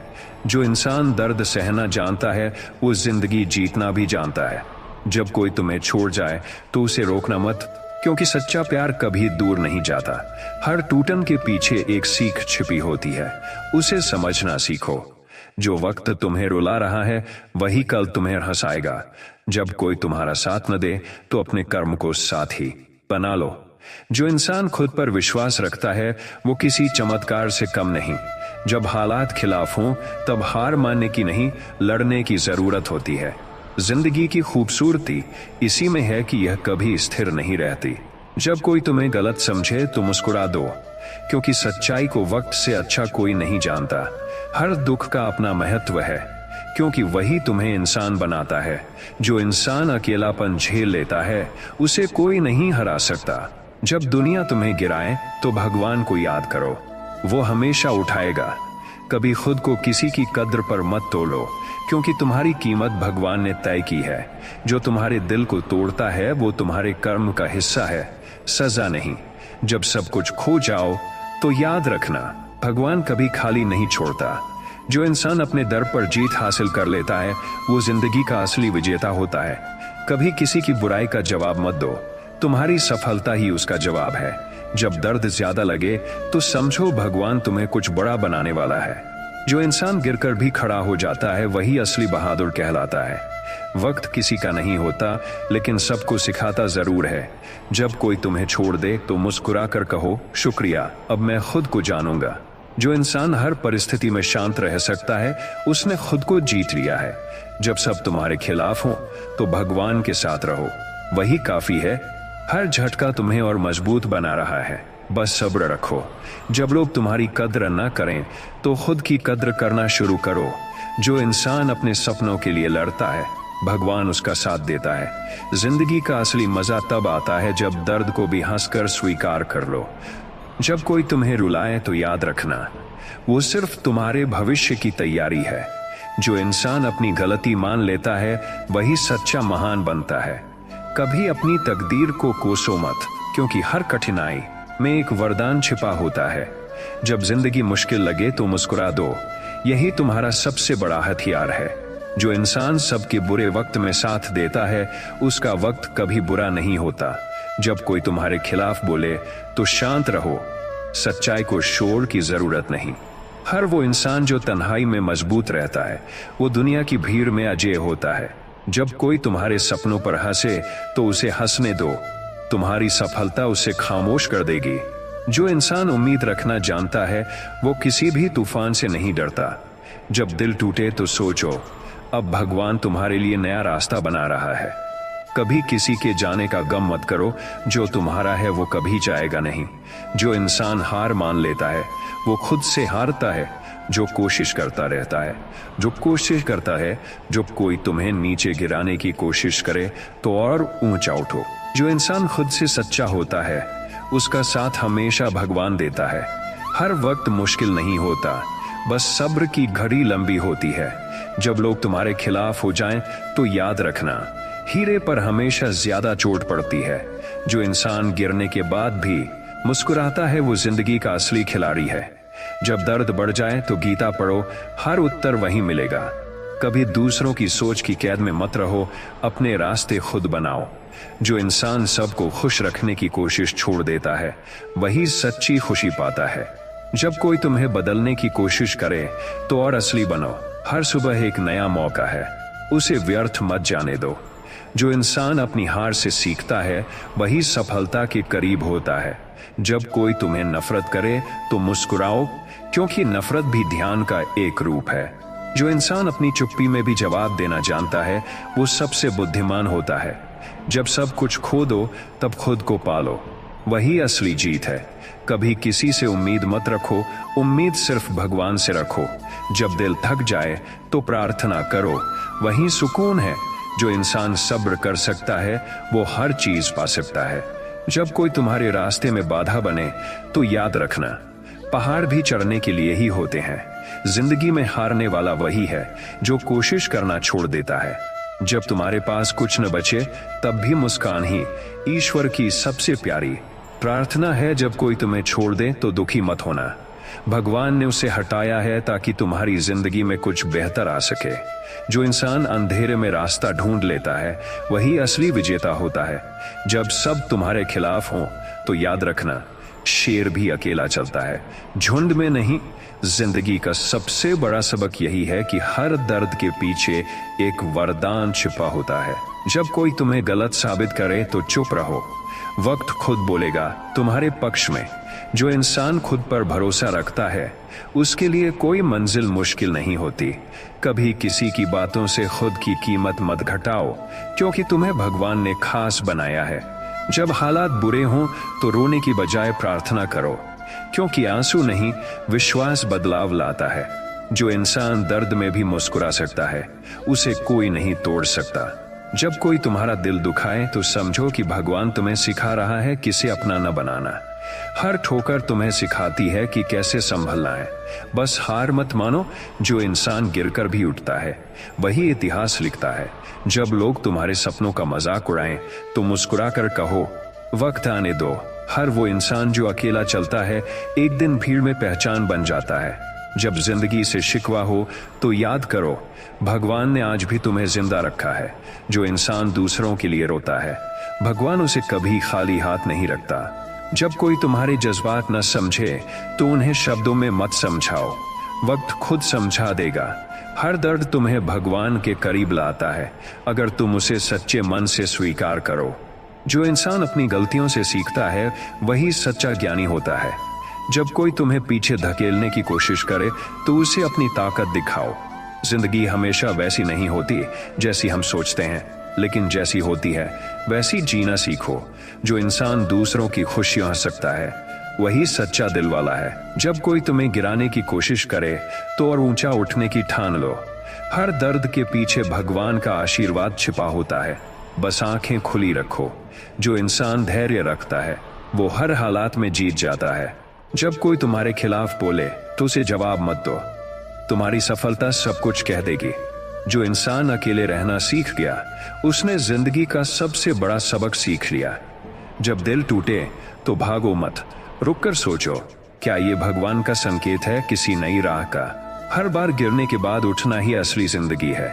जो इंसान दर्द सहना जानता है वो जिंदगी जीतना भी जानता है। जब कोई तुम्हें छोड़ जाए तो उसे रोकना मत, क्योंकि सच्चा प्यार कभी दूर नहीं जाता। हर टूटन के पीछे एक सीख छिपी होती है, उसे समझना सीखो। जो वक्त तुम्हें रुला रहा है वही कल तुम्हें हंसाएगा। जब कोई तुम्हारा साथ न दे तो अपने कर्म को साथ ही बना लो। जो इंसान खुद पर विश्वास रखता है वो किसी चमत्कार से कम नहीं। जब हालात खिलाफ हों तब हार मानने की नहीं, लड़ने की जरूरत होती है। जिंदगी की खूबसूरती इसी में है कि यह कभी स्थिर नहीं रहती। जब कोई तुम्हें गलत समझे तो मुस्कुरा दो, क्योंकि सच्चाई को वक्त से अच्छा कोई नहीं जानता। हर दुख का अपना महत्व है, क्योंकि वही तुम्हें इंसान बनाता है। जो इंसान अकेलापन झेल लेता है उसे कोई नहीं हरा सकता। जब दुनिया तुम्हें गिराए तो भगवान को याद करो, वो हमेशा उठाएगा। कभी खुद को किसी की कद्र पर मत तोलो, क्योंकि तुम्हारी कीमत भगवान ने तय की है। जो तुम्हारे दिल को तोड़ता है वो तुम्हारे कर्म का हिस्सा है, सजा नहीं। जब सब कुछ खो जाओ तो याद रखना, भगवान कभी खाली नहीं छोड़ता। जो इंसान अपने दर पर जीत हासिल कर लेता है वो जिंदगी का असली विजेता होता है। कभी किसी की बुराई का जवाब मत दो, तुम्हारी सफलता ही उसका जवाब है। जब दर्द ज्यादा लगे तो समझो भगवान तुम्हें कुछ बड़ा बनाने वाला है। जो इंसान गिरकर भी खड़ा हो जाता है वही असली बहादुर कहलाता है। वक्त किसी का नहीं होता, लेकिन सबको सिखाता जरूर है। जब कोई तुम्हें छोड़ दे तो मुस्कुरा कर कहो, शुक्रिया, अब मैं खुद को जानूंगा। जो इंसान हर परिस्थिति में शांत रह सकता है उसने खुद को जीत लिया है। जब सब तुम्हारे खिलाफ हो तो भगवान के साथ रहो, वही काफी है। हर झटका तुम्हें और मजबूत बना रहा है, बस सब्र रखो। जब लोग तुम्हारी कद्र न करें तो खुद की कद्र करना शुरू करो। जो इंसान अपने सपनों के लिए लड़ता है भगवान उसका साथ देता है। जिंदगी का असली मजा तब आता है जब दर्द को भी हंसकर स्वीकार कर लो। जब कोई तुम्हें रुलाए तो याद रखना, वो सिर्फ तुम्हारे भविष्य की तैयारी है। जो इंसान अपनी गलती मान लेता है वही सच्चा महान बनता है। कभी अपनी तकदीर को कोसो मत, क्योंकि हर कठिनाई में एक वरदान छिपा होता है। जब जिंदगी मुश्किल लगे तो मुस्कुरा दो, यही तुम्हारा सबसे बड़ा हथियार है। जो इंसान सबके बुरे वक्त में साथ देता है उसका वक्त कभी बुरा नहीं होता। जब कोई तुम्हारे खिलाफ बोले तो शांत रहो, सच्चाई को शोर की जरूरत नहीं। हर वो इंसान जो तन्हाई में मजबूत रहता है वो दुनिया की भीड़ में अजेय होता है। जब कोई तुम्हारे सपनों पर हंसे तो उसे हंसने दो, तुम्हारी सफलता उसे खामोश कर देगी। जो इंसान उम्मीद रखना जानता है वो किसी भी तूफान से नहीं डरता। जब दिल टूटे तो सोचो, अब भगवान तुम्हारे लिए नया रास्ता बना रहा है। कभी किसी के जाने का गम मत करो, जो तुम्हारा है वो कभी जाएगा नहीं। जो इंसान हार मान लेता है वो खुद से हारता है। जो कोशिश करता रहता है, जो कोशिश करता है, जो कोई तुम्हें नीचे गिराने की कोशिश करे तो और ऊंचा उठो। जो इंसान खुद से सच्चा होता है उसका साथ हमेशा भगवान देता है। हर वक्त मुश्किल नहीं होता, बस सब्र की घड़ी लंबी होती है। जब लोग तुम्हारे खिलाफ हो जाएं तो याद रखना, हीरे पर हमेशा ज्यादा चोट पड़ती है। जो इंसान गिरने के बाद भी मुस्कुराता है वो जिंदगी का असली खिलाड़ी है। जब दर्द बढ़ जाए तो गीता पढ़ो, हर उत्तर वहीं मिलेगा। कभी दूसरों की सोच की कैद में मत रहो, अपने रास्ते खुद बनाओ। जो इंसान सबको खुश रखने की कोशिश छोड़ देता है वही सच्ची खुशी पाता है। जब कोई तुम्हें बदलने की कोशिश करे तो और असली बनो। हर सुबह एक नया मौका है, उसे व्यर्थ मत जाने दो। जो इंसान अपनी हार से सीखता है वही सफलता के करीब होता है। जब कोई तुम्हें नफरत करे तो मुस्कुराओ, क्योंकि नफरत भी ध्यान का एक रूप है। जो इंसान अपनी चुप्पी में भी जवाब देना जानता है वो सबसे बुद्धिमान होता है। जब सब कुछ खो दो तब खुद को पालो, वही असली जीत है। कभी किसी से उम्मीद मत रखो, उम्मीद सिर्फ भगवान से रखो। जब दिल थक जाए तो प्रार्थना करो, वही सुकून है। जो इंसान सब्र कर सकता है वो हर चीज पा सकता है। जब कोई तुम्हारे रास्ते में बाधा बने तो याद रखना, पहाड़ भी चढ़ने के लिए ही होते हैं। जिंदगी में हारने वाला वही है जो कोशिश करना छोड़ देता है। जब तुम्हारे पास कुछ न बचे तब भी मुस्कान ही ईश्वर की सबसे प्यारी प्रार्थना है। जब कोई तुम्हें छोड़ दे तो दुखी मत होना, भगवान ने उसे हटाया है ताकि तुम्हारी जिंदगी में कुछ बेहतर आ सके। जो इंसान अंधेरे में रास्ता ढूंढ लेता है वही असली विजेता होता है। जब सब तुम्हारे खिलाफ हो तो याद रखना, शेर भी अकेला चलता है, झुंड में नहीं। जिंदगी का सबसे बड़ा सबक यही है कि हर दर्द के पीछे एक वरदान छिपा होता है। जब कोई तुम्हें गलत साबित करे तो चुप रहो, वक्त खुद बोलेगा तुम्हारे पक्ष में। जो इंसान खुद पर भरोसा रखता है उसके लिए कोई मंजिल मुश्किल नहीं होती। कभी किसी की बातों से खुद की कीमत मत घटाओ, क्योंकि तुम्हें भगवान ने खास बनाया है। जब हालात बुरे हों तो रोने की बजाय प्रार्थना करो, क्योंकि आंसू नहीं विश्वास बदलाव लाता है। जो इंसान दर्द में भी मुस्कुरा सकता है उसे कोई नहीं तोड़ सकता। जब कोई तुम्हारा दिल दुखाए तो समझो कि भगवान तुम्हें सिखा रहा है किसे अपना न बनाना। हर ठोकर तुम्हें सिखाती है कि कैसे संभलना है। बस हार मत मानो। जो इंसान गिरकर भी उठता है वही इतिहास लिखता है। जब लोग तुम्हारे सपनों का मजाक उड़ाएं तो मुस्कुरा कर कहो, वक्त आने दो। हर वो इंसान जो अकेला चलता है एक दिन भीड़ में पहचान बन जाता है। जब जिंदगी से शिकवा हो तो याद करो, भगवान ने आज भी तुम्हें जिंदा रखा है। जो इंसान दूसरों के लिए रोता है भगवान उसे कभी खाली हाथ नहीं रखता। जब कोई तुम्हारे जज्बात न समझे तो उन्हें शब्दों में मत समझाओ, वक्त खुद समझा देगा। हर दर्द तुम्हें भगवान के करीब लाता है अगर तुम उसे सच्चे मन से स्वीकार करो। जो इंसान अपनी गलतियों से सीखता है वही सच्चा ज्ञानी होता है। जब कोई तुम्हें पीछे धकेलने की कोशिश करे तो उसे अपनी ताकत दिखाओ। जिंदगी हमेशा वैसी नहीं होती जैसी हम सोचते हैं, लेकिन जैसी होती है वैसी जीना सीखो। जो इंसान दूसरों की खुशियां हंस सकता है वही सच्चा दिल वाला है। जब कोई तुम्हें गिराने की कोशिश करे तो और ऊंचा उठने की ठान लो। हर दर्द के पीछे भगवान का आशीर्वाद छिपा होता है, बस आंखें खुली रखो। जो इंसान धैर्य रखता है वो हर हालात में जीत जाता है। जब कोई तुम्हारे खिलाफ बोले तो उसे जवाब मत दो, तुम्हारी सफलता सब कुछ कह देगी। जो इंसान अकेले रहना सीख गया उसने जिंदगी का सबसे बड़ा सबक सीख लिया। जब दिल टूटे तो भागो मत, रुक कर सोचो, क्या ये भगवान का संकेत है किसी नई राह का। हर बार गिरने के बाद उठना ही असली जिंदगी है।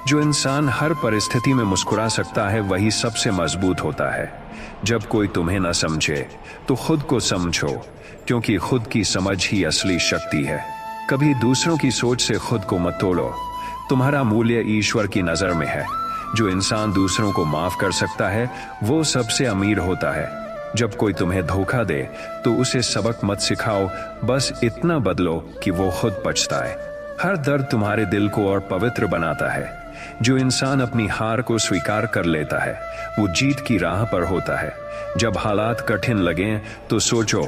जो इंसान हर परिस्थिति में मुस्कुरा सकता है वही सबसे मजबूत होता है। जब कोई तुम्हें न समझे तो खुद को समझो, क्योंकि खुद की समझ ही असली शक्ति है। कभी दूसरों की सोच से खुद को मत तोड़ो, तुम्हारा मूल्य ईश्वर की नजर में है। जो इंसान दूसरों को माफ कर सकता है वो सबसे अमीर होता है। जब कोई तुम्हें धोखा दे तो उसे सबक मत सिखाओ, बस इतना बदलो कि वो खुद पछताए। हर दर्द तुम्हारे दिल को और पवित्र बनाता है। जो इंसान अपनी हार को स्वीकार कर लेता है वो जीत की राह पर होता है। जब हालात कठिन लगें तो सोचो,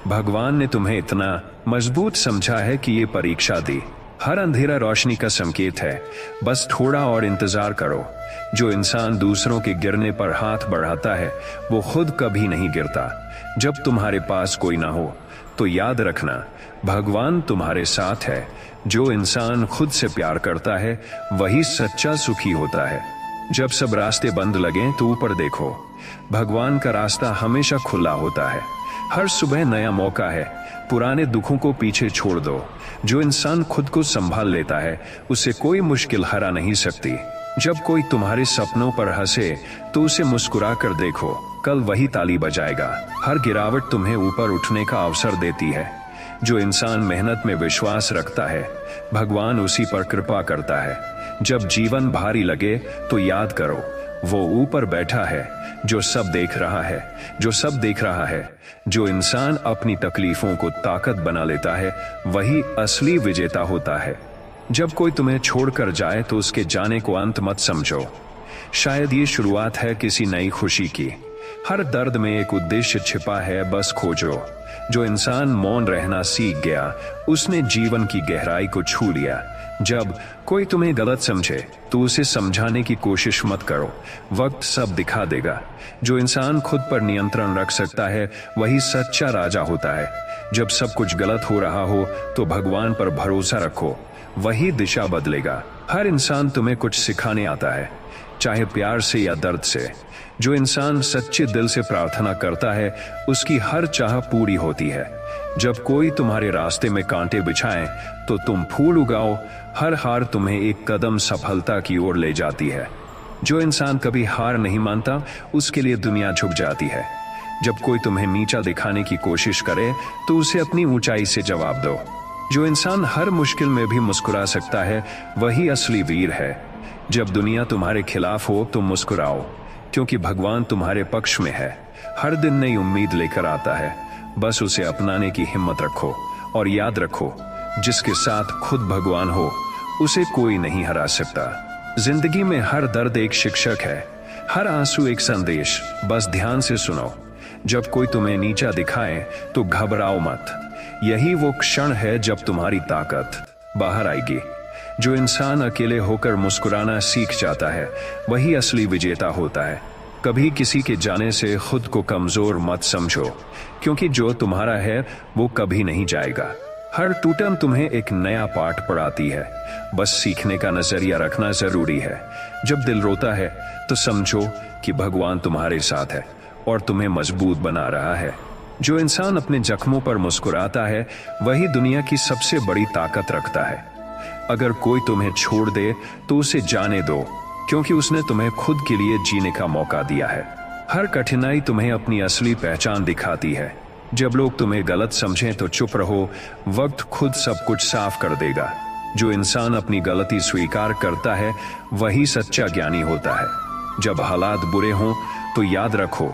भगवान ने तुम्हें इतना मजबूत समझा है कि ये परीक्षा दी। हर अंधेरा रोशनी का संकेत है, बस थोड़ा और इंतजार करो। जो इंसान दूसरों के गिरने पर हाथ बढ़ाता है वो खुद कभी नहीं गिरता। जब तुम्हारे पास कोई ना हो तो याद रखना, भगवान तुम्हारे साथ है। जो इंसान खुद से प्यार करता है वही सच्चा सुखी होता है। जब सब रास्ते बंद लगें तो ऊपर देखो, भगवान का रास्ता हमेशा खुला होता है। हर सुबह नया मौका है, पुराने दुखों को पीछे छोड़ दो। जो इंसान खुद को संभाल लेता है उसे कोई मुश्किल हरा नहीं सकती। जब कोई तुम्हारे सपनों पर हंसे तो उसे मुस्कुरा कर देखो, कल वही ताली बजाएगा। हर गिरावट तुम्हें ऊपर उठने का अवसर देती है। जो इंसान मेहनत में विश्वास रखता है भगवान उसी पर कृपा करता है। जब जीवन भारी लगे तो याद करो, वो ऊपर बैठा है जो सब देख रहा है, जो सब देख रहा है। जो इंसान अपनी तकलीफों को ताकत बना लेता है वही असली विजेता होता है। जब कोई तुम्हें छोड़कर जाए तो उसके जाने को अंत मत समझो, शायद ये शुरुआत है किसी नई खुशी की। हर दर्द में एक उद्देश्य छिपा है, बस खोजो। जो इंसान मौन रहना सीख गया उसने जीवन की गहराई को छू लिया। जब कोई तुम्हें गलत समझे तो उसे समझाने की कोशिश मत करो, वक्त सब दिखा देगा। जो इंसान खुद पर नियंत्रण रख सकता है वही सच्चा राजा होता है। जब सब कुछ गलत हो रहा हो तो भगवान पर भरोसा रखो, वही दिशा बदलेगा। हर इंसान तुम्हें कुछ सिखाने आता है, चाहे प्यार से या दर्द से। जो इंसान सच्चे दिल से प्रार्थना करता है उसकी हर चाह पूरी होती है। जब कोई तुम्हारे रास्ते में कांटे बिछाए तो तुम फूल उगाओ। हर हार तुम्हें एक कदम सफलता की ओर ले जाती है। जो इंसान कभी हार नहीं मानता उसके लिए दुनिया झुक जाती है। जब कोई तुम्हें नीचा दिखाने की कोशिश करे तो उसे अपनी ऊंचाई से जवाब दो। जो इंसान हर मुश्किल में भी मुस्कुरा सकता है वही असली वीर है। जब दुनिया तुम्हारे खिलाफ हो तो मुस्कुराओ, क्योंकि भगवान तुम्हारे पक्ष में है। हर दिन नई उम्मीद लेकर आता है, बस उसे अपनाने की हिम्मत रखो। और याद रखो, जिसके साथ खुद भगवान हो उसे कोई नहीं हरा सकता। जिंदगी में हर दर्द एक शिक्षक है, हर आंसू एक संदेश। बस ध्यान से सुनो। जब कोई तुम्हें नीचा दिखाए तो घबराओ मत, यही वो क्षण है जब तुम्हारी ताकत बाहर आएगी। जो इंसान अकेले होकर मुस्कुराना सीख जाता है वही असली विजेता होता है। कभी किसी के जाने से खुद को कमजोर मत समझो, क्योंकि जो तुम्हारा है वो कभी नहीं जाएगा। हर टूटन तुम्हें एक नया पाठ पढ़ाती है, बस सीखने का नजरिया रखना जरूरी है। जब दिल रोता है तो समझो कि भगवान तुम्हारे साथ है और तुम्हें मजबूत बना रहा है। जो इंसान अपने जख्मों पर मुस्कुराता है वही दुनिया की सबसे बड़ी ताकत रखता है। अगर कोई तुम्हें छोड़ दे तो उसे जाने दो, क्योंकि उसने तुम्हें खुद के लिए जीने का मौका दिया है। हर कठिनाई तुम्हें अपनी असली पहचान दिखाती है। जब लोग तुम्हें गलत समझें तो चुप रहो, वक्त खुद सब कुछ साफ कर देगा। जो इंसान अपनी गलती स्वीकार करता है वही सच्चा ज्ञानी होता है। जब हालात बुरे हों तो याद रखो,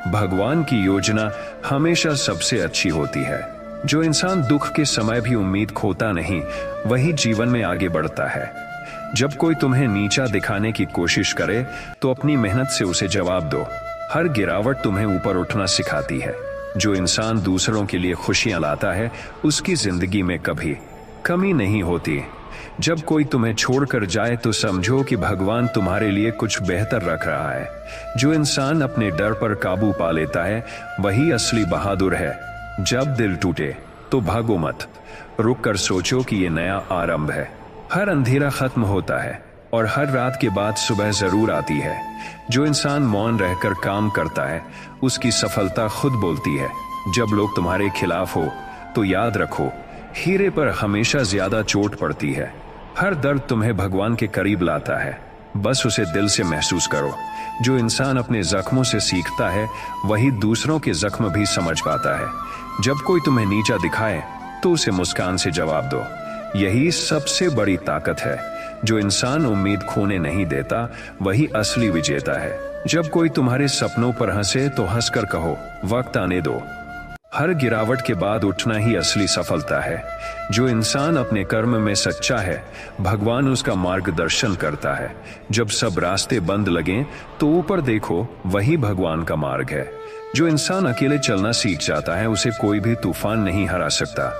भगवान की योजना हमेशा सबसे अच्छी होती है। जो इंसान दुख के समय भी उम्मीद खोता नहीं वही जीवन में आगे बढ़ता है। जब कोई तुम्हें नीचा दिखाने की कोशिश करे तो अपनी मेहनत से उसे जवाब दो। हर गिरावट तुम्हें ऊपर उठना सिखाती है। जो इंसान दूसरों के लिए खुशियां लाता है उसकी जिंदगी में कभी कमी नहीं होती। जब कोई तुम्हें छोड़कर जाए तो समझो कि भगवान तुम्हारे लिए कुछ बेहतर रख रहा है। जो इंसान अपने डर पर काबू पा लेता है वही असली बहादुर है। जब दिल टूटे तो भागो मत, रुक कर सोचो कि ये नया आरंभ है। हर अंधेरा खत्म होता है और हर रात के बाद सुबह जरूर आती है। जो इंसान मौन रहकर काम करता है उसकी सफलता खुद बोलती है। जब लोग तुम्हारे खिलाफ हो तो याद रखो, हीरे पर हमेशा ज्यादा चोट पड़ती है। हर दर्द तुम्हें भगवान के करीब लाता है, बस उसे दिल से महसूस करो। जो इंसान अपने जख्मों से सीखता है वही दूसरों के जख्म भी समझ पाता है। जब कोई तुम्हें नीचा दिखाए तो उसे मुस्कान से जवाब दो, यही सबसे बड़ी ताकत है। जो इंसान उम्मीद खोने नहीं देता वही असली विजेता है। जब कोई तुम्हारे सपनों पर हंसे तो हंसकर कहो, वक्त आने दो। हर गिरावट के बाद उठना ही असली सफलता है। जो इंसान अपने कर्म में सच्चा है भगवान उसका मार्गदर्शन करता है। जब सब रास्ते बंद लगें तो ऊपर देखो, वही भगवान का मार्ग है। जो इंसान अकेले चलना सीख जाता है उसे कोई भी तूफान नहीं हरा सकता।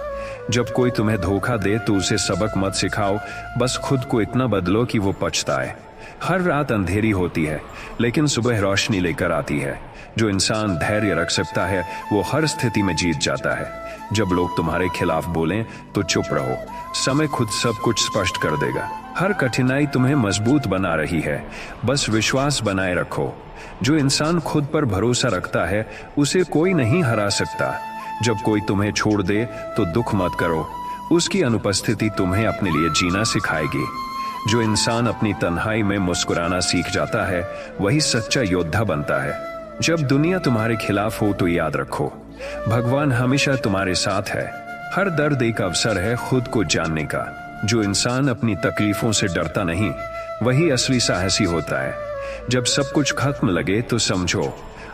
जब कोई तुम्हें धोखा दे तो उसे सबक मत सिखाओ, बस खुद को इतना बदलो कि वो पछताए। हर रात अंधेरी होती है लेकिन सुबह रोशनी लेकर आती है। जो इंसान धैर्य रख सकता है वो हर स्थिति में जीत जाता है। जब लोग तुम्हारे खिलाफ बोलें तो चुप रहो, समय खुद सब कुछ स्पष्ट कर देगा। हर कठिनाई तुम्हें मजबूत बना रही है, बस विश्वास बनाए रखो। जो इंसान खुद पर भरोसा रखता है उसे कोई नहीं हरा सकता। जब कोई तुम्हें छोड़ दे तो दुख मत करो, उसकी अनुपस्थिति तुम्हें अपने लिए जीना सिखाएगी। जो इंसान अपनी तन्हाई में मुस्कुराना सीख जाता है वही सच्चा योद्धा बनता है। जब दुनिया तुम्हारे खिलाफ हो तो याद रखो, भगवान हमेशा तुम्हारे साथ है। हर दर्द एक अवसर है खुद को जानने का। जो इंसान अपनी तकलीफों से डरता नहीं वही असली साहसी होता है। जब सब कुछ खत्म लगे तो समझो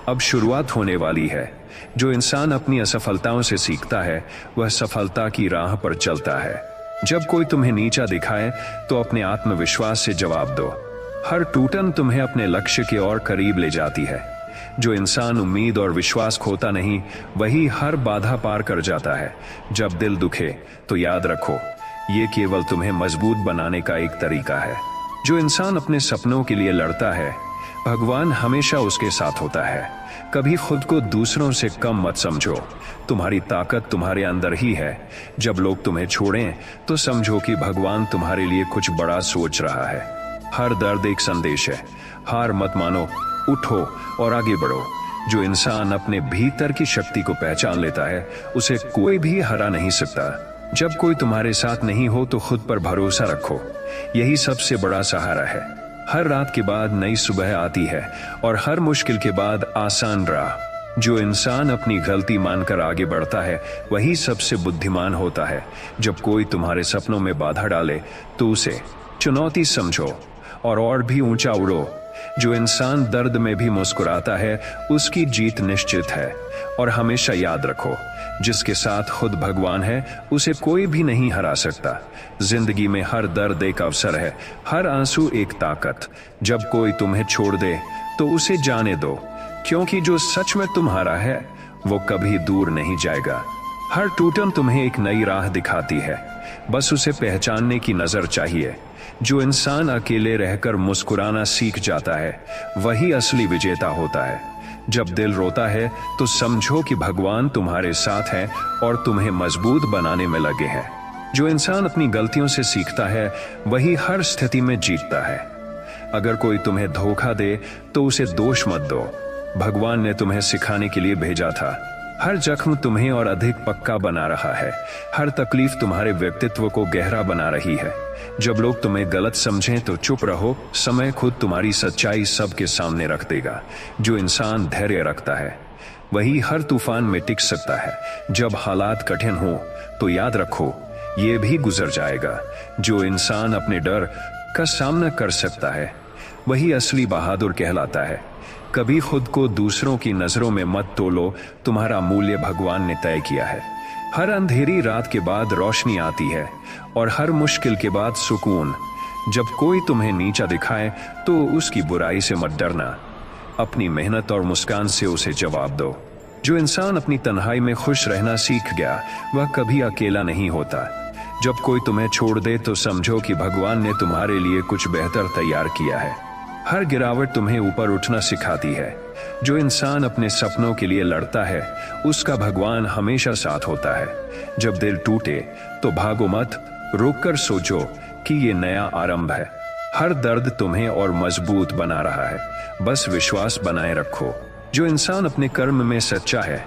अब शुरुआत होने वाली है। जो इंसान अपनी असफलताओं से सीखता है वह सफलता की राह पर चलता है। जब कोई तुम्हें नीचा दिखाए तो अपने आत्मविश्वास से जवाब दो। हर टूटन तुम्हें अपने लक्ष्य के और करीब ले जाती है। जो इंसान उम्मीद और विश्वास खोता नहीं वही हर बाधा पार कर जाता है। जब दिल दुखे तो याद रखो, ये केवल तुम्हें मजबूत बनाने का एक तरीका है। जो इंसान अपने सपनों के लिए लड़ता है भगवान हमेशा उसके साथ होता है। कभी खुद को दूसरों से कम मत समझो, तुम्हारी ताकत तुम्हारे अंदर ही है। जब लोग तुम्हें छोड़ें तो समझो कि भगवान तुम्हारे लिए कुछ बड़ा सोच रहा है। हर दर्द एक संदेश है, हार मत मानो, उठो और आगे बढ़ो। जो इंसान अपने भीतर की शक्ति को पहचान लेता है उसे कोई भी हरा नहीं सकता। जब कोई तुम्हारे साथ नहीं हो तो खुद पर भरोसा रखो, यही सबसे बड़ा सहारा है। हर रात के बाद नई सुबह आती है और हर मुश्किल के बाद आसान राह। जो इंसान अपनी गलती मानकर आगे बढ़ता है वही सबसे बुद्धिमान होता है। जब कोई तुम्हारे सपनों में बाधा डाले तो उसे चुनौती समझो और भी ऊंचा उड़ो। जो इंसान दर्द में भी मुस्कुराता है उसकी जीत निश्चित है। और हमेशा याद रखो, जिसके साथ खुद भगवान है उसे कोई भी नहीं हरा सकता। जिंदगी में हर दर्द एक अवसर है, हर आंसू एक ताकत। जब कोई तुम्हें छोड़ दे तो उसे जाने दो, क्योंकि जो सच में तुम्हारा है वो कभी दूर नहीं जाएगा। हर टूटन तुम्हें एक नई राह दिखाती है, बस उसे पहचानने की नजर चाहिए। जो इंसान अकेले रहकर मुस्कुराना सीख जाता है वही असली विजेता होता है। जब दिल रोता है तो समझो कि भगवान तुम्हारे साथ है और तुम्हें मजबूत बनाने में लगे हैं। जो इंसान अपनी गलतियों से सीखता है वही हर स्थिति में जीतता है। अगर कोई तुम्हें धोखा दे तो उसे दोष मत दो, भगवान ने तुम्हें सिखाने के लिए भेजा था। हर जख्म तुम्हें और अधिक पक्का बना रहा है, हर तकलीफ तुम्हारे व्यक्तित्व को गहरा बना रही है। जब लोग तुम्हें गलत समझें तो चुप रहो, समय खुद तुम्हारी सच्चाई सबके सामने रख देगा। जो इंसान धैर्य रखता है वही हर तूफान में टिक सकता है। जब हालात कठिन हो तो याद रखो ये भी गुजर जाएगा। जो इंसान अपने डर का सामना कर सकता है वही असली बहादुर कहलाता है। कभी खुद को दूसरों की नजरों में मत तोलो, तुम्हारा मूल्य भगवान ने तय किया है। हर अंधेरी रात के बाद रोशनी आती है और हर मुश्किल के बाद सुकून। जब कोई तुम्हें नीचा दिखाए तो उसकी बुराई से मत डरना, अपनी मेहनत और मुस्कान से उसे जवाब दो। जो इंसान अपनी तन्हाई में खुश रहना सीख गया वह कभी अकेला नहीं होता। जब कोई तुम्हें छोड़ दे तो समझो कि भगवान ने तुम्हारे लिए कुछ बेहतर तैयार किया है। हर गिरावट तुम्हें ऊपर उठना सिखाती है। जो इंसान अपने सपनों के लिए लड़ता है उसका भगवान हमेशा साथ होता है। जब दिल टूटे तो भागो मत, रुक कर सोचो कि ये नया आरंभ है। हर दर्द तुम्हें और मजबूत बना रहा है, बस विश्वास बनाए रखो। जो इंसान अपने कर्म में सच्चा है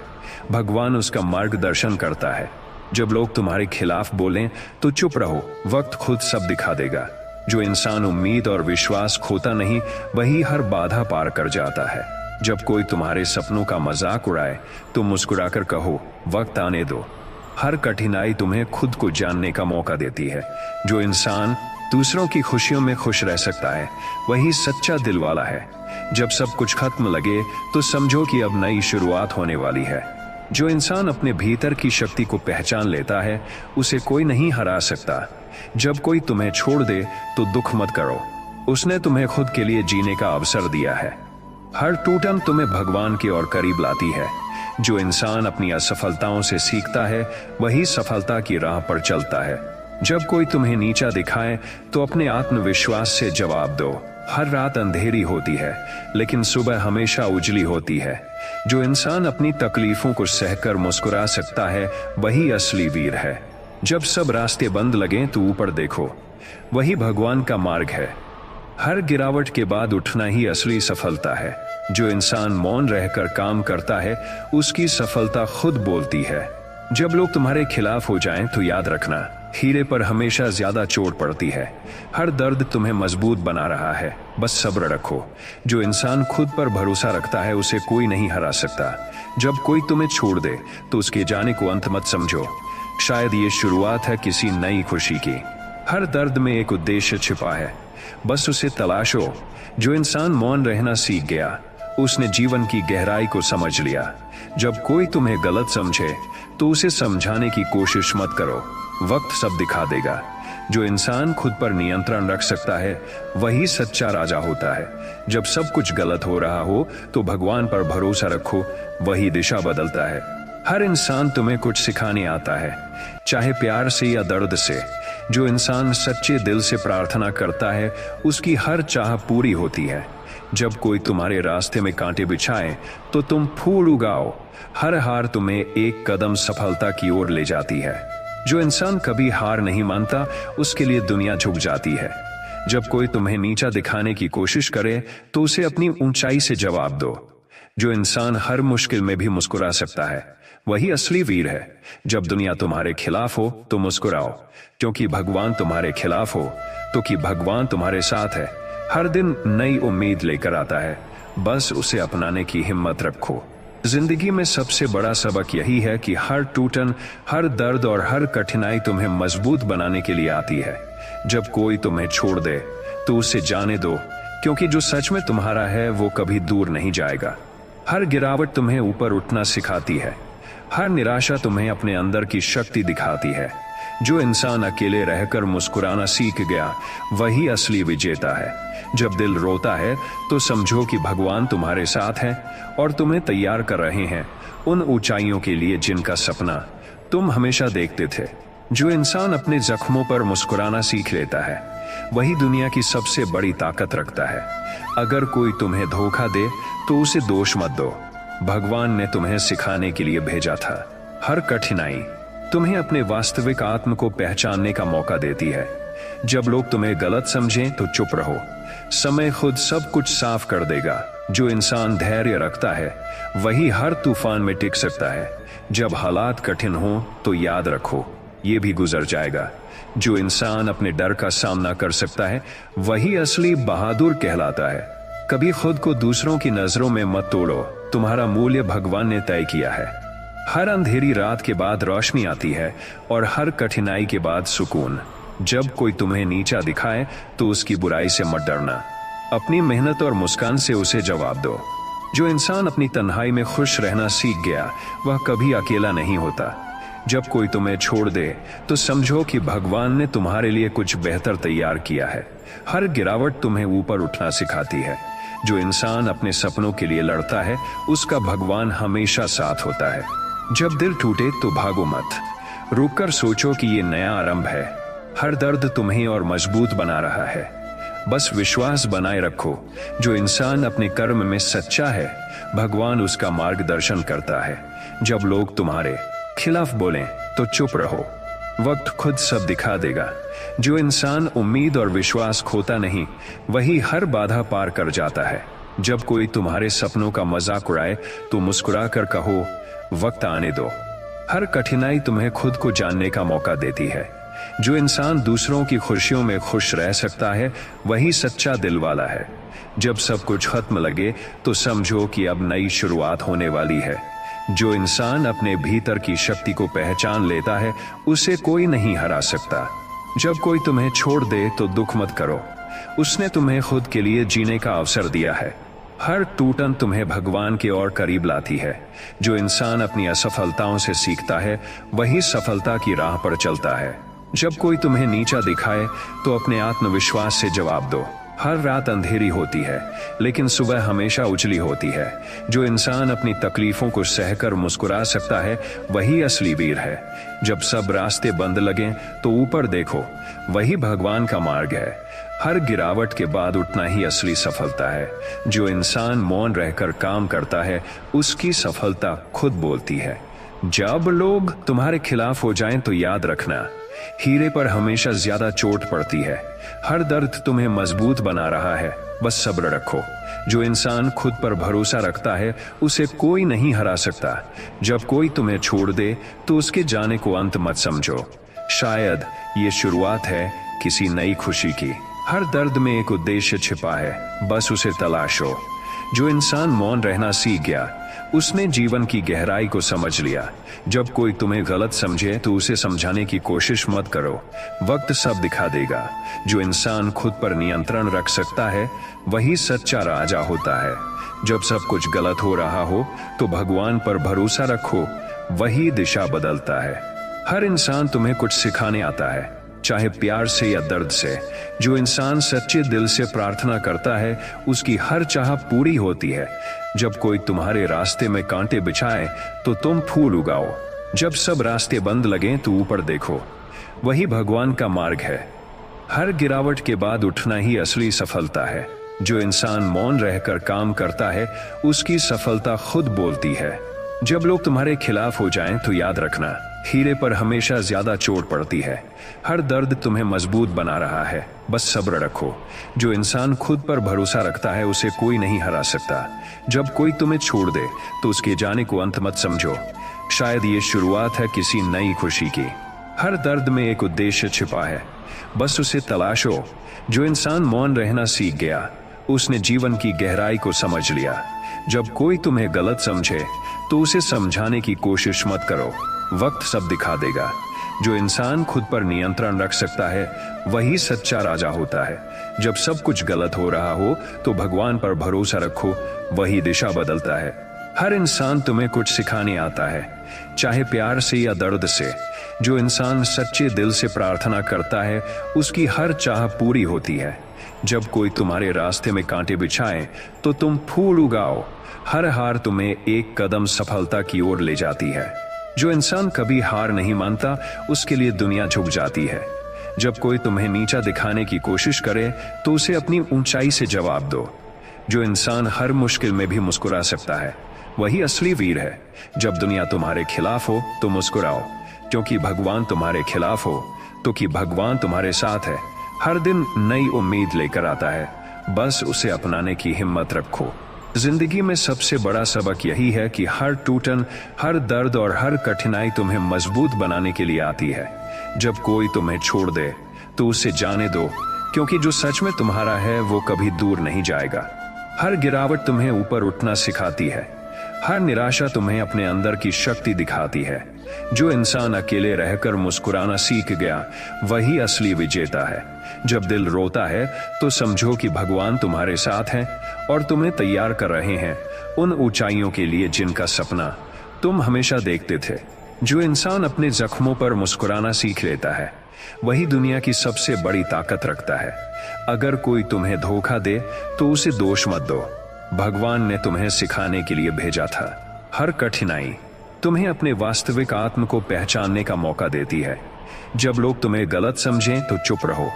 भगवान उसका मार्गदर्शन करता है। जब लोग तुम्हारे खिलाफ बोलें तो चुप रहो, वक्त खुद सब दिखा देगा। जो इंसान उम्मीद और विश्वास खोता नहीं वही हर बाधा पार कर जाता है। जब कोई तुम्हारे सपनों का मजाक उड़ाए तो मुस्कुराकर कहो वक्त आने दो। हर कठिनाई तुम्हें खुद को जानने का मौका देती है। जो इंसान दूसरों की खुशियों में खुश रह सकता है वही सच्चा दिल वाला है। जब सब कुछ खत्म लगे तो समझो कि अब नई शुरुआत होने वाली है। जो इंसान अपने भीतर की शक्ति को पहचान लेता है उसे कोई नहीं हरा सकता। जब कोई तुम्हें छोड़ दे तो दुख मत करो, उसने तुम्हें खुद के लिए जीने का अवसर दिया है। हर टूटन तुम्हें भगवान की ओर करीब लाती है। जो इंसान अपनी असफलताओं से सीखता है वही सफलता की राह पर चलता है। जब कोई तुम्हें नीचा दिखाए तो अपने आत्मविश्वास से जवाब दो। हर रात अंधेरी होती है लेकिन सुबह हमेशा उजली होती है। जो इंसान अपनी तकलीफों को सहकर मुस्कुरा सकता है वही असली वीर है। जब सब रास्ते बंद लगें तो ऊपर देखो, वही भगवान का मार्ग है। हर गिरावट के बाद उठना ही असली सफलता है। जो इंसान मौन रहकर काम करता है उसकी सफलता खुद बोलती है। जब लोग तुम्हारे खिलाफ हो जाएं तो याद रखना हीरे पर हमेशा ज्यादा चोट पड़ती है। हर दर्द तुम्हें मजबूत बना रहा है, बस सब्र रखो। जो इंसान खुद पर भरोसा रखता है उसे कोई नहीं हरा सकता। जब कोई तुम्हें छोड़ दे तो उसके जाने को अंत मत समझो, शायद ये शुरुआत है किसी नई खुशी की। हर दर्द में एक उद्देश्य छिपा है, बस उसे तलाशो। जो इंसान मौन रहना सीख गया उसने जीवन की गहराई को समझ लिया। जब कोई तुम्हें गलत समझे तो उसे समझाने की कोशिश मत करो, वक्त सब दिखा देगा। जो इंसान खुद पर नियंत्रण रख सकता है वही सच्चा राजा होता है। जब सब कुछ गलत हो रहा हो तो भगवान पर भरोसा रखो, वही दिशा बदलता है। हर इंसान तुम्हें कुछ सिखाने आता है, चाहे प्यार से या दर्द से। जो इंसान सच्चे दिल से प्रार्थना करता है उसकी हर चाह पूरी होती है। जब कोई तुम्हारे रास्ते में कांटे बिछाए तो तुम फूल उगाओ। हर हार तुम्हें एक कदम सफलता की ओर ले जाती है। जो इंसान कभी हार नहीं मानता उसके लिए दुनिया झुक जाती है। जब कोई तुम्हें नीचा दिखाने की कोशिश करे तो उसे अपनी ऊंचाई से जवाब दो। जो इंसान हर मुश्किल में भी मुस्कुरा सकता है वही असली वीर है। जब दुनिया तुम्हारे खिलाफ हो तो मुस्कुराओ, क्योंकि भगवान तुम्हारे खिलाफ हो तो कि भगवान तुम्हारे साथ है। हर दिन नई उम्मीद लेकर आता है, बस उसे अपनाने की हिम्मत रखो। जिंदगी में सबसे बड़ा सबक यही है कि हर टूटन, हर दर्द और हर कठिनाई तुम्हें मजबूत बनाने के लिए आती है। जब कोई तुम्हें छोड़ दे तो उसे जाने दो, क्योंकि जो सच में तुम्हारा है वो कभी दूर नहीं जाएगा। हर गिरावट तुम्हें ऊपर उठना सिखाती है, हर निराशा तुम्हें अपने अंदर की शक्ति दिखाती है। जो इंसान अकेले रहकर मुस्कुराना सीख गया वही असली विजेता है। जब दिल रोता है तो समझो कि भगवान तुम्हारे साथ है और तुम्हें तैयार कर रहे हैं उन ऊंचाइयों के लिए जिनका सपना तुम हमेशा देखते थे। जो इंसान अपने जख्मों पर मुस्कुराना सीख लेता है वही दुनिया की सबसे बड़ी ताकत रखता है। अगर कोई तुम्हें धोखा दे तो उसे दोष मत दो, भगवान ने तुम्हें सिखाने के लिए भेजा था। हर कठिनाई तुम्हें अपने वास्तविक आत्म को पहचानने का मौका देती है। जब लोग तुम्हें गलत समझें तो चुप रहो, समय खुद सब कुछ साफ कर देगा। जो इंसान धैर्य रखता है वही हर तूफान में टिक सकता है। जब हालात कठिन हो तो याद रखो ये भी गुजर जाएगा। जो इंसान अपने डर का सामना कर सकता है वही असली बहादुर कहलाता है। कभी खुद को दूसरों की नजरों में मत तोड़ो, तुम्हारा मूल्य भगवान ने तय किया है। हर अंधेरी रात के बाद रोशनी आती है और हर कठिनाई के बाद सुकून। जब कोई तुम्हें नीचा दिखाए तो उसकी बुराई से मत डरना, अपनी मेहनत और मुस्कान से उसे जवाब दो। जो इंसान अपनी तन्हाई में खुश रहना सीख गया वह कभी अकेला नहीं होता। जब कोई तुम्हें छोड़ दे तो समझो कि भगवान ने तुम्हारे लिए कुछ बेहतर तैयार किया है। हर गिरावट तुम्हें ऊपर उठना सिखाती है। जो इंसान अपने सपनों के लिए लड़ता है उसका भगवान हमेशा साथ होता है। जब दिल टूटे तो भागो मत, रुककर सोचो कि ये नया आरंभ है। हर दर्द तुम्हें और मजबूत बना रहा है। बस विश्वास बनाए रखो। जो इंसान अपने कर्म में सच्चा है भगवान उसका मार्गदर्शन करता है। जब लोग तुम्हारे खिलाफ बोलें तो चुप रहो, वक्त खुद सब दिखा देगा। जो इंसान उम्मीद और विश्वास खोता नहीं वही हर बाधा पार कर जाता है। जब कोई तुम्हारे सपनों का मजाक उड़ाए तो मुस्कुरा कर कहो वक्त आने दो। हर कठिनाई तुम्हें खुद को जानने का मौका देती है। जो इंसान दूसरों की खुशियों में खुश रह सकता है वही सच्चा दिल वाला है। जब सब कुछ खत्म लगे तो समझो कि अब नई शुरुआत होने वाली है। जो इंसान अपने भीतर की शक्ति को पहचान लेता है उसे कोई नहीं हरा सकता। जब कोई तुम्हें छोड़ दे तो दुख मत करो, उसने तुम्हें खुद के लिए जीने का अवसर दिया है। हर टूटन तुम्हें भगवान के और करीब लाती है। जो इंसान अपनी असफलताओं से सीखता है वही सफलता की राह पर चलता है। जब कोई तुम्हें नीचा दिखाए तो अपने आत्मविश्वास से जवाब दो। हर रात अंधेरी होती है लेकिन सुबह हमेशा उजली होती है। जो इंसान अपनी तकलीफों को सहकर मुस्कुरा सकता है वही असली वीर है। जब सब रास्ते बंद लगें तो ऊपर देखो, वही भगवान का मार्ग है। हर गिरावट के बाद उठना ही असली सफलता है। जो इंसान मौन रहकर काम करता है उसकी सफलता खुद बोलती है। जब लोग तुम्हारे खिलाफ हो जाएं तो याद रखना, हीरे पर हमेशा ज्यादा चोट पड़ती है। हर दर्द तुम्हें मजबूत बना रहा है, बस सब्र रखो। जो इंसान खुद पर भरोसा रखता है उसे कोई नहीं हरा सकता। जब कोई तुम्हें छोड़ दे तो उसके जाने को अंत मत समझो, शायद ये शुरुआत है किसी नई खुशी की। हर दर्द में एक उद्देश्य छिपा है, बस उसे तलाशो। जो इंसान मौन रहना सीख गया उसने जीवन की गहराई को समझ लिया। जब कोई तुम्हें गलत समझे तो उसे समझाने की कोशिश मत करो, वक्त सब दिखा देगा। जो इंसान खुद पर नियंत्रण रख सकता है वही सच्चा राजा होता है। जब सब कुछ गलत हो रहा हो तो भगवान पर भरोसा रखो, वही दिशा बदलता है। हर इंसान तुम्हें कुछ सिखाने आता है, चाहे प्यार से या दर्द से। जो इंसान सच्चे दिल से प्रार्थना करता है उसकी हर चाह पूरी होती है। जब कोई तुम्हारे रास्ते में कांटे बिछाए तो तुम फूल उगाओ। जब सब रास्ते बंद लगें तो ऊपर देखो, वही भगवान का मार्ग है। हर गिरावट के बाद उठना ही असली सफलता है। जो इंसान मौन रहकर काम करता है उसकी सफलता खुद बोलती है। जब लोग तुम्हारे खिलाफ हो जाएं तो याद रखना, हीरे पर हमेशा ज्यादा चोट पड़ती है। हर दर्द तुम्हें मजबूत बना रहा है, बस सब्र रखो। जो इंसान खुद पर भरोसा रखता है उसे कोई नहीं हरा सकता। जब कोई तुम्हें छोड़ दे तो उसके जाने को अंत मत समझो, शायद ये शुरुआत है किसी नई खुशी की। हर दर्द में एक उद्देश्य छिपा है, बस उसे तलाशो। जो इंसान मौन रहना सीख गया उसने जीवन की गहराई को समझ लिया। जब कोई तुम्हें गलत समझे तो उसे समझाने की कोशिश मत करो, वक्त सब दिखा देगा। जो इंसान खुद पर नियंत्रण रख सकता है वही सच्चा राजा होता है। जब सब कुछ गलत हो रहा हो तो भगवान पर भरोसा रखो, वही दिशा बदलता है। हर इंसान तुम्हें कुछ सिखाने आता है, चाहे प्यार से या दर्द से। जो इंसान सच्चे दिल से प्रार्थना करता है उसकी हर चाह पूरी होती है। जब कोई तुम्हारे रास्ते में कांटे बिछाए तो तुम फूल उगाओ। हर हार तुम्हें एक कदम सफलता की ओर ले जाती है। जो इंसान कभी हार नहीं मानता उसके लिए दुनिया झुक जाती है। जब कोई तुम्हें नीचा दिखाने की कोशिश करे तो उसे अपनी ऊंचाई से जवाब दो। जो इंसान हर मुश्किल में भी मुस्कुरा सकता है वही असली वीर है। जब दुनिया तुम्हारे खिलाफ हो तो मुस्कुराओ, क्योंकि भगवान तुम्हारे खिलाफ हो तो कि भगवान तुम्हारे साथ है। हर दिन नई उम्मीद लेकर आता है, बस उसे अपनाने की हिम्मत रखो। जिंदगी में सबसे बड़ा सबक यही है कि हर टूटन, हर दर्द और हर कठिनाई तुम्हें मजबूत बनाने के लिए आती है। जब कोई तुम्हें छोड़ दे तो उसे जाने दो, क्योंकि जो सच में तुम्हारा है वो कभी दूर नहीं जाएगा। हर गिरावट तुम्हें ऊपर उठना सिखाती है, हर निराशा तुम्हें अपने अंदर की शक्ति दिखाती है। जो इंसान अकेले रहकर मुस्कुराना सीख गया वही असली विजेता है। जब दिल रोता है तो समझो कि भगवान तुम्हारे साथ है और तुम्हें तैयार कर रहे हैं उन ऊंचाइयों के लिए जिनका सपना तुम हमेशा देखते थे। जो इंसान अपने जख्मों पर मुस्कुराना सीख लेता है वही दुनिया की सबसे बड़ी ताकत रखता है। अगर कोई तुम्हें धोखा दे तो उसे दोष मत दो, भगवान ने तुम्हें सिखाने के लिए भेजा था। हर कठिनाई तुम्हें अपने वास्तविक आत्म को पहचानने का मौका देती है। जब लोग तुम्हें गलत समझें तो चुप रहो,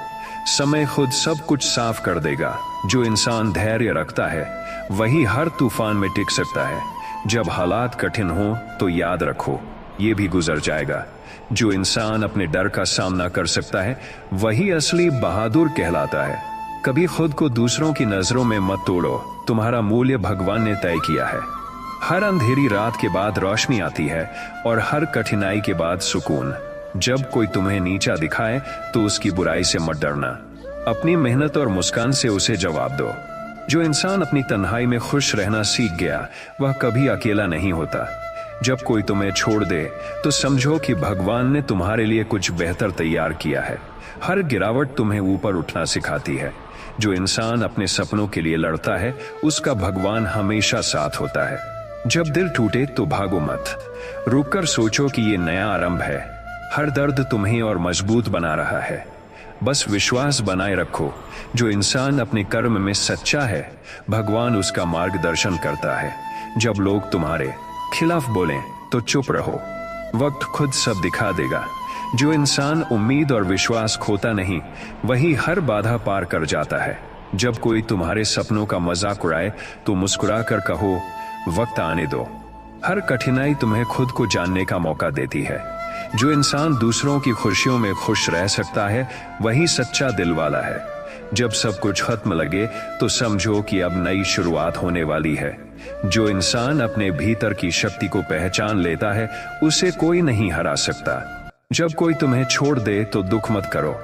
समय खुद सब कुछ साफ कर देगा। जो इंसान धैर्य रखता है वही हर तूफान में टिक सकता है। जब हालात कठिन हो तो याद रखो ये भी गुजर जाएगा। जो इंसान अपने डर का सामना कर सकता है वही असली बहादुर कहलाता है। कभी खुद को दूसरों की नजरों में मत तोड़ो, तुम्हारा मूल्य भगवान ने तय किया है। हर अंधेरी रात के बाद रोशनी आती है और हर कठिनाई के बाद सुकून। जब कोई तुम्हें नीचा दिखाए तो उसकी बुराई से मत डरना, अपनी मेहनत और मुस्कान से उसे जवाब दो। जो इंसान अपनी तन्हाई में खुश रहना सीख गया वह कभी अकेला नहीं होता। जब कोई तुम्हें छोड़ दे तो समझो कि भगवान ने तुम्हारे लिए कुछ बेहतर तैयार किया है। हर गिरावट तुम्हें ऊपर उठना सिखाती है। जो इंसान अपने सपनों के लिए लड़ता है उसका भगवान हमेशा साथ होता है। जब दिल टूटे तो भागो मत, रुककर सोचो कि ये नया आरंभ है। हर दर्द तुम्हें और मजबूत बना रहा है, बस विश्वास बनाए रखो। जो इंसान अपने कर्म में सच्चा है भगवान उसका मार्गदर्शन करता है। जब लोग तुम्हारे खिलाफ बोलें तो चुप रहो, वक्त खुद सब दिखा देगा। जो इंसान उम्मीद और विश्वास खोता नहीं वही हर बाधा पार कर जाता है। जब कोई तुम्हारे सपनों का मजाक उड़ाए तो मुस्कुरा कर कहो वक्त आने दो। हर कठिनाई तुम्हें खुद को जानने का मौका देती है। जो इंसान दूसरों की खुशियों में खुश रह सकता है वही सच्चा दिल वाला है। जब सब कुछ खत्म लगे तो समझो कि अब नई शुरुआत होने वाली है। जो इंसान अपने भीतर की शक्ति को पहचान लेता है उसे कोई नहीं हरा सकता। जब कोई तुम्हें छोड़ दे तो दुख मत करो,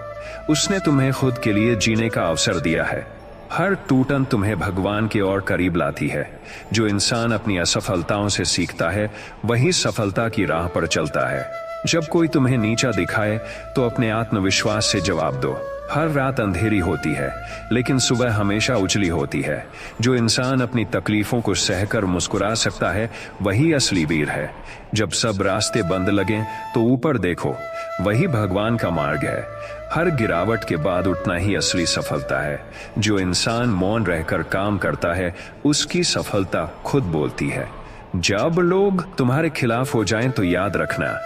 उसने तुम्हें खुद के लिए जीने का अवसर दिया है। हर टूटन तुम्हें भगवान के और करीब लाती है। जो इंसान अपनी असफलताओं से सीखता है वही सफलता की राह पर चलता है। जब कोई तुम्हें नीचा दिखाए तो अपने आत्मविश्वास से जवाब दो। हर रात अंधेरी होती है लेकिन सुबह हमेशा उजली होती है। जो इंसान अपनी तकलीफों को सहकर मुस्कुरा सकता है वही असली वीर है। जब सब रास्ते बंद लगें तो ऊपर देखो, वही भगवान का मार्ग है। हर गिरावट के बाद उठना ही असली सफलता है। जो इंसान मौन रहकर काम करता है उसकी सफलता खुद बोलती है। जब लोग तुम्हारे खिलाफ हो जाएं तो याद रखना,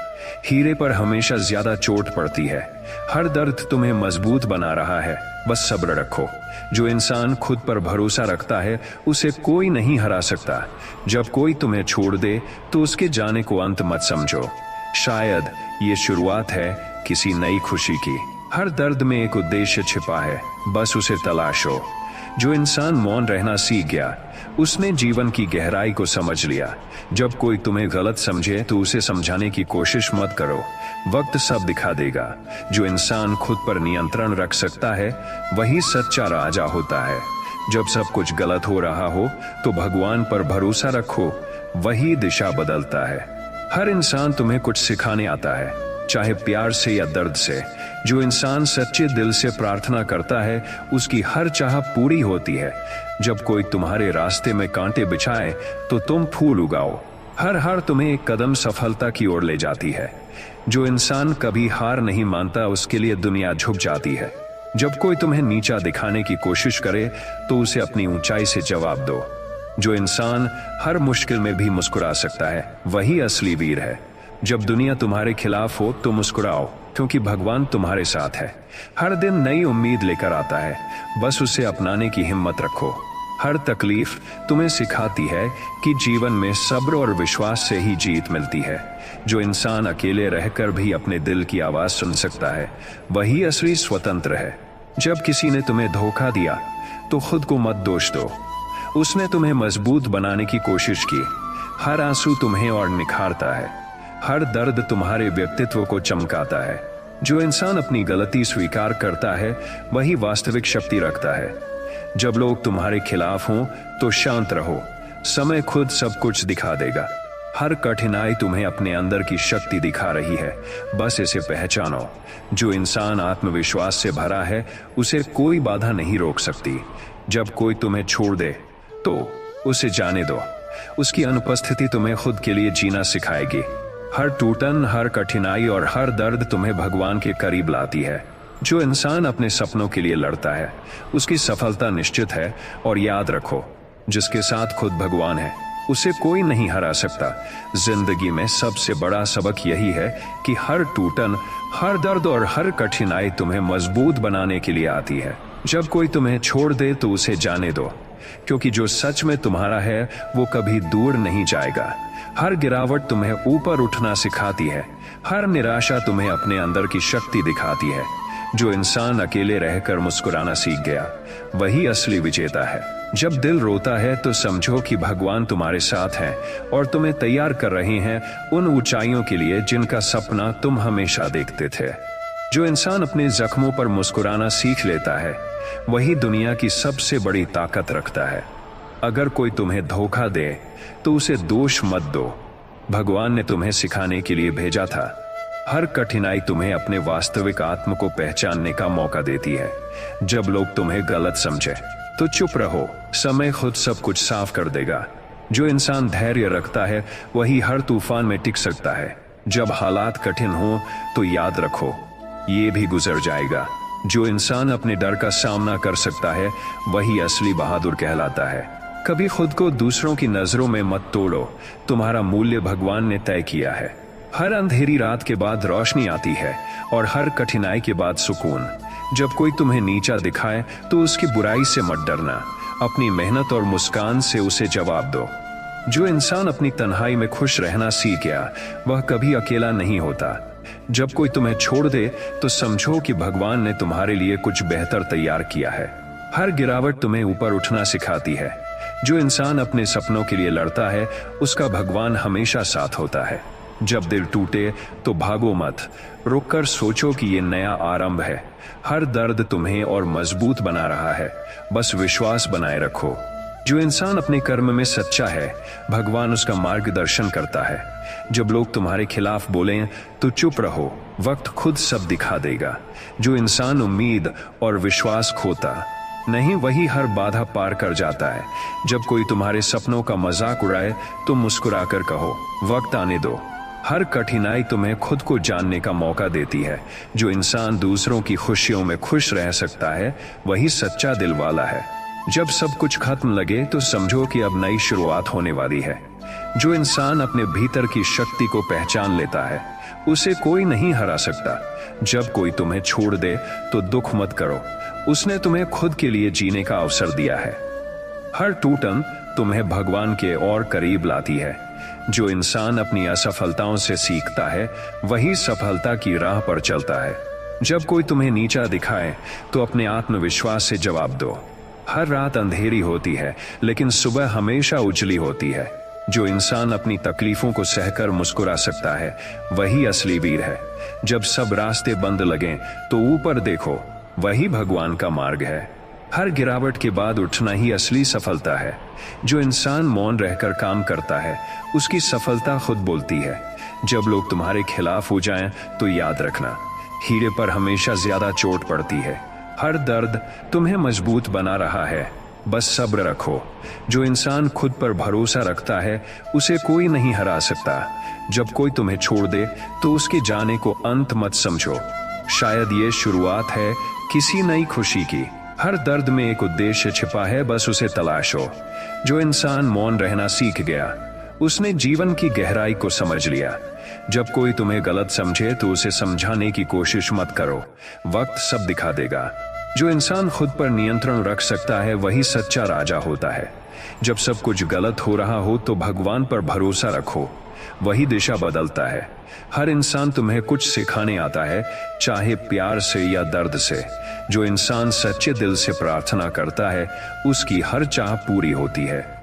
हीरे पर हमेशा ज्यादा चोट पड़ती है। हर दर्द तुम्हें मजबूत बना रहा है, बस सब्र रखो। जो इंसान खुद पर भरोसा रखता है उसे कोई नहीं हरा सकता। जब कोई तुम्हें छोड़ दे तो उसके जाने को अंत मत समझो, शायद ये शुरुआत है किसी नई खुशी की। हर दर्द में एक उद्देश्य छिपा है, बस उसे तलाशो। जो इंसान मौन रहना सीख गया उसने जीवन की गहराई को समझ लिया। जब कोई तुम्हें गलत समझे तो उसे समझाने की कोशिश मत करो, वक्त सब दिखा देगा। जो इंसान खुद पर नियंत्रण रख सकता है वही सच्चा राजा होता है। जब सब कुछ गलत हो रहा हो तो भगवान पर भरोसा रखो, वही दिशा बदलता है। हर इंसान तुम्हें कुछ सिखाने आता है, चाहे प्यार से या दर्द से। जो इंसान सच्चे दिल से प्रार्थना करता है उसकी हर चाह पूरी होती है। जब कोई तुम्हारे रास्ते में कांटे बिछाए तो तुम फूल उगाओ। हर हार तुम्हें एक कदम सफलता की ओर ले जाती है। जो इंसान कभी हार नहीं मानता उसके लिए दुनिया झुक जाती है। जब कोई तुम्हें नीचा दिखाने की कोशिश करे तो उसे अपनी ऊंचाई से जवाब दो। जो इंसान हर मुश्किल में भी मुस्कुरा सकता है वही असली वीर है। जब दुनिया तुम्हारे खिलाफ हो तो मुस्कुराओ, क्योंकि भगवान तुम्हारे साथ है। हर दिन नई उम्मीद लेकर आता है, बस उसे अपनाने की हिम्मत रखो। हर तकलीफ तुम्हें सिखाती है कि जीवन में सब्र और विश्वास से ही जीत मिलती है। जो इंसान अकेले रहकर भी अपने दिल की आवाज सुन सकता है, वही असली स्वतंत्र है। जब किसी ने तुम्हें धोखा दिया तो खुद को मत दोष दो, उसने तुम्हें मजबूत बनाने की कोशिश की। हर आंसू तुम्हें और निखारता है, हर दर्द तुम्हारे व्यक्तित्व को चमकाता है। जो इंसान अपनी गलती स्वीकार करता है, वही वास्तविक शक्ति रखता है। जब लोग तुम्हारे खिलाफ हों तो शांत रहो, समय खुद सब कुछ दिखा देगा। हर कठिनाई तुम्हें अपने अंदर की शक्ति दिखा रही है, बस इसे पहचानो। जो इंसान आत्मविश्वास से भरा है, उसे कोई बाधा नहीं रोक सकती। जब कोई तुम्हें छोड़ दे तो उसे जाने दो, उसकी अनुपस्थिति तुम्हें खुद के लिए जीना सिखाएगी। हर टूटन, हर कठिनाई और हर दर्द तुम्हें भगवान के करीब लाती है। जो इंसान अपने सपनों के लिए लड़ता है, उसकी सफलता निश्चित है। और याद रखो, जिसके साथ खुद भगवान है, उसे कोई नहीं हरा सकता। जिंदगी में सबसे बड़ा सबक यही है कि हर टूटन, हर दर्द और हर कठिनाई तुम्हें मजबूत बनाने के लिए आती है। जब कोई तुम्हें छोड़ दे तो उसे जाने दो, क्योंकि जो सच में तुम्हारा है वो कभी दूर नहीं जाएगा। हर गिरावट तुम्हें ऊपर उठना सिखाती है, हर निराशा तुम्हें अपने अंदर की शक्ति दिखाती है। जो इंसान अकेले रहकर मुस्कुराना सीख गया, वही असली विजेता है। जब दिल रोता है तो समझो कि भगवान तुम्हारे साथ है और तुम्हें तैयार कर रहे हैं उन ऊंचाइयों के लिए जिनका सपना तुम हमेशा देखते थे। जो इंसान अपने जख्मों पर मुस्कुराना सीख लेता है, वही दुनिया की सबसे बड़ी ताकत रखता है। अगर कोई तुम्हें धोखा दे तो उसे दोष मत दो, भगवान ने तुम्हें सिखाने के लिए भेजा था। हर कठिनाई तुम्हें अपने वास्तविक आत्म को पहचानने का मौका देती है। जब लोग तुम्हें गलत समझे तो चुप रहो, समय खुद सब कुछ साफ कर देगा। जो इंसान धैर्य रखता है, वही हर तूफान में टिक सकता है। जब हालात कठिन हो तो याद रखो, ये भी गुजर जाएगा। जो इंसान अपने डर का सामना कर सकता है, वही असली बहादुर कहलाता है। कभी खुद को दूसरों की नजरों में मत तोड़ो, तुम्हारा मूल्य भगवान ने तय किया है। हर अंधेरी रात के बाद रोशनी आती है और हर कठिनाई के बाद सुकून। जब कोई तुम्हें नीचा दिखाए तो उसकी बुराई से मत डरना, अपनी मेहनत और मुस्कान से उसे जवाब दो। जो इंसान अपनी तन्हाई में खुश रहना सीख गया, वह कभी अकेला नहीं होता। जब कोई तुम्हें छोड़ दे तो समझो कि भगवान ने तुम्हारे लिए कुछ बेहतर तैयार किया है। हर गिरावट तुम्हें ऊपर उठना सिखाती है। जो इंसान अपने सपनों के लिए लड़ता है, उसका भगवान हमेशा साथ होता है। जब दिल टूटे तो भागो मत, रुककर सोचो कि ये नया आरंभ है। हर दर्द तुम्हें और मजबूत बना रहा है, बस विश्वास बनाए रखो। जो इंसान अपने कर्म में सच्चा है, भगवान उसका मार्गदर्शन करता है। जब लोग तुम्हारे खिलाफ बोलें तो चुप रहो, वक्त खुद सब दिखा देगा। जो इंसान उम्मीद और विश्वास खोता नहीं, वही हर बाधा पार कर जाता है। जब कोई तुम्हारे सपनों का मजाक उड़ाए तो मुस्कुराकर कहो, वक्त आने दो। हर कठिनाई तुम्हें खुद को जानने का मौका देती है। जो इंसान दूसरों की खुशियों में खुश रह सकता है, वही सच्चा दिल वाला है। जब सब कुछ खत्म लगे तो समझो कि अब नई शुरुआत होने वाली है। जो इंसान अपने भीतर की शक्ति को पहचान लेता है, उसे कोई नहीं हरा सकता। जब कोई तुम्हें छोड़ दे तो दुख मत करो, उसने तुम्हें खुद के लिए जीने का अवसर दिया है। हर टूटन तुम्हें भगवान के और करीब लाती है। जो इंसान अपनी असफलताओं से सीखता है, वही सफलता की राह पर चलता है। जब कोई तुम्हें नीचा दिखाए तो अपने आत्मविश्वास से जवाब दो। हर रात अंधेरी होती है, लेकिन सुबह हमेशा उजली होती है। जो इंसान अपनी तकलीफों को सहकर मुस्कुरा सकता है, वही असली वीर है। जब सब रास्ते बंद लगें तो ऊपर देखो, वही भगवान का मार्ग है। हर गिरावट के बाद उठना ही असली सफलता है। जो इंसान मौन रहकर काम करता है, उसकी सफलता खुद बोलती है। जब लोग तुम्हारे खिलाफ हो जाएं तो याद रखना, हीरे पर हमेशा ज्यादा चोट पड़ती है। हर दर्द तुम्हें मजबूत बना रहा है, बस सब्र रखो। जो इंसान खुद पर भरोसा रखता है, उसे कोई नहीं हरा सकता। जब कोई तुम्हें छोड़ दे तो उसके जाने को अंत मत समझो, शायद ये शुरुआत है किसी नई खुशी की। हर दर्द में एक उद्देश्य छिपा है, बस उसे तलाशो। जो इंसान मौन रहना सीख गया, उसने जीवन की गहराई को समझ लिया। जब कोई तुम्हें गलत समझे तो उसे समझाने की कोशिश मत करो, वक्त सब दिखा देगा। जो इंसान खुद पर नियंत्रण रख सकता है वही सच्चा राजा होता है। जब सब कुछ गलत हो रहा हो तो भगवान पर भरोसा रखो, वही दिशा बदलता है। हर इंसान तुम्हें कुछ सिखाने आता है, चाहे प्यार से या दर्द से। जो इंसान सच्चे दिल से प्रार्थना करता है उसकी हर चाह पूरी होती है।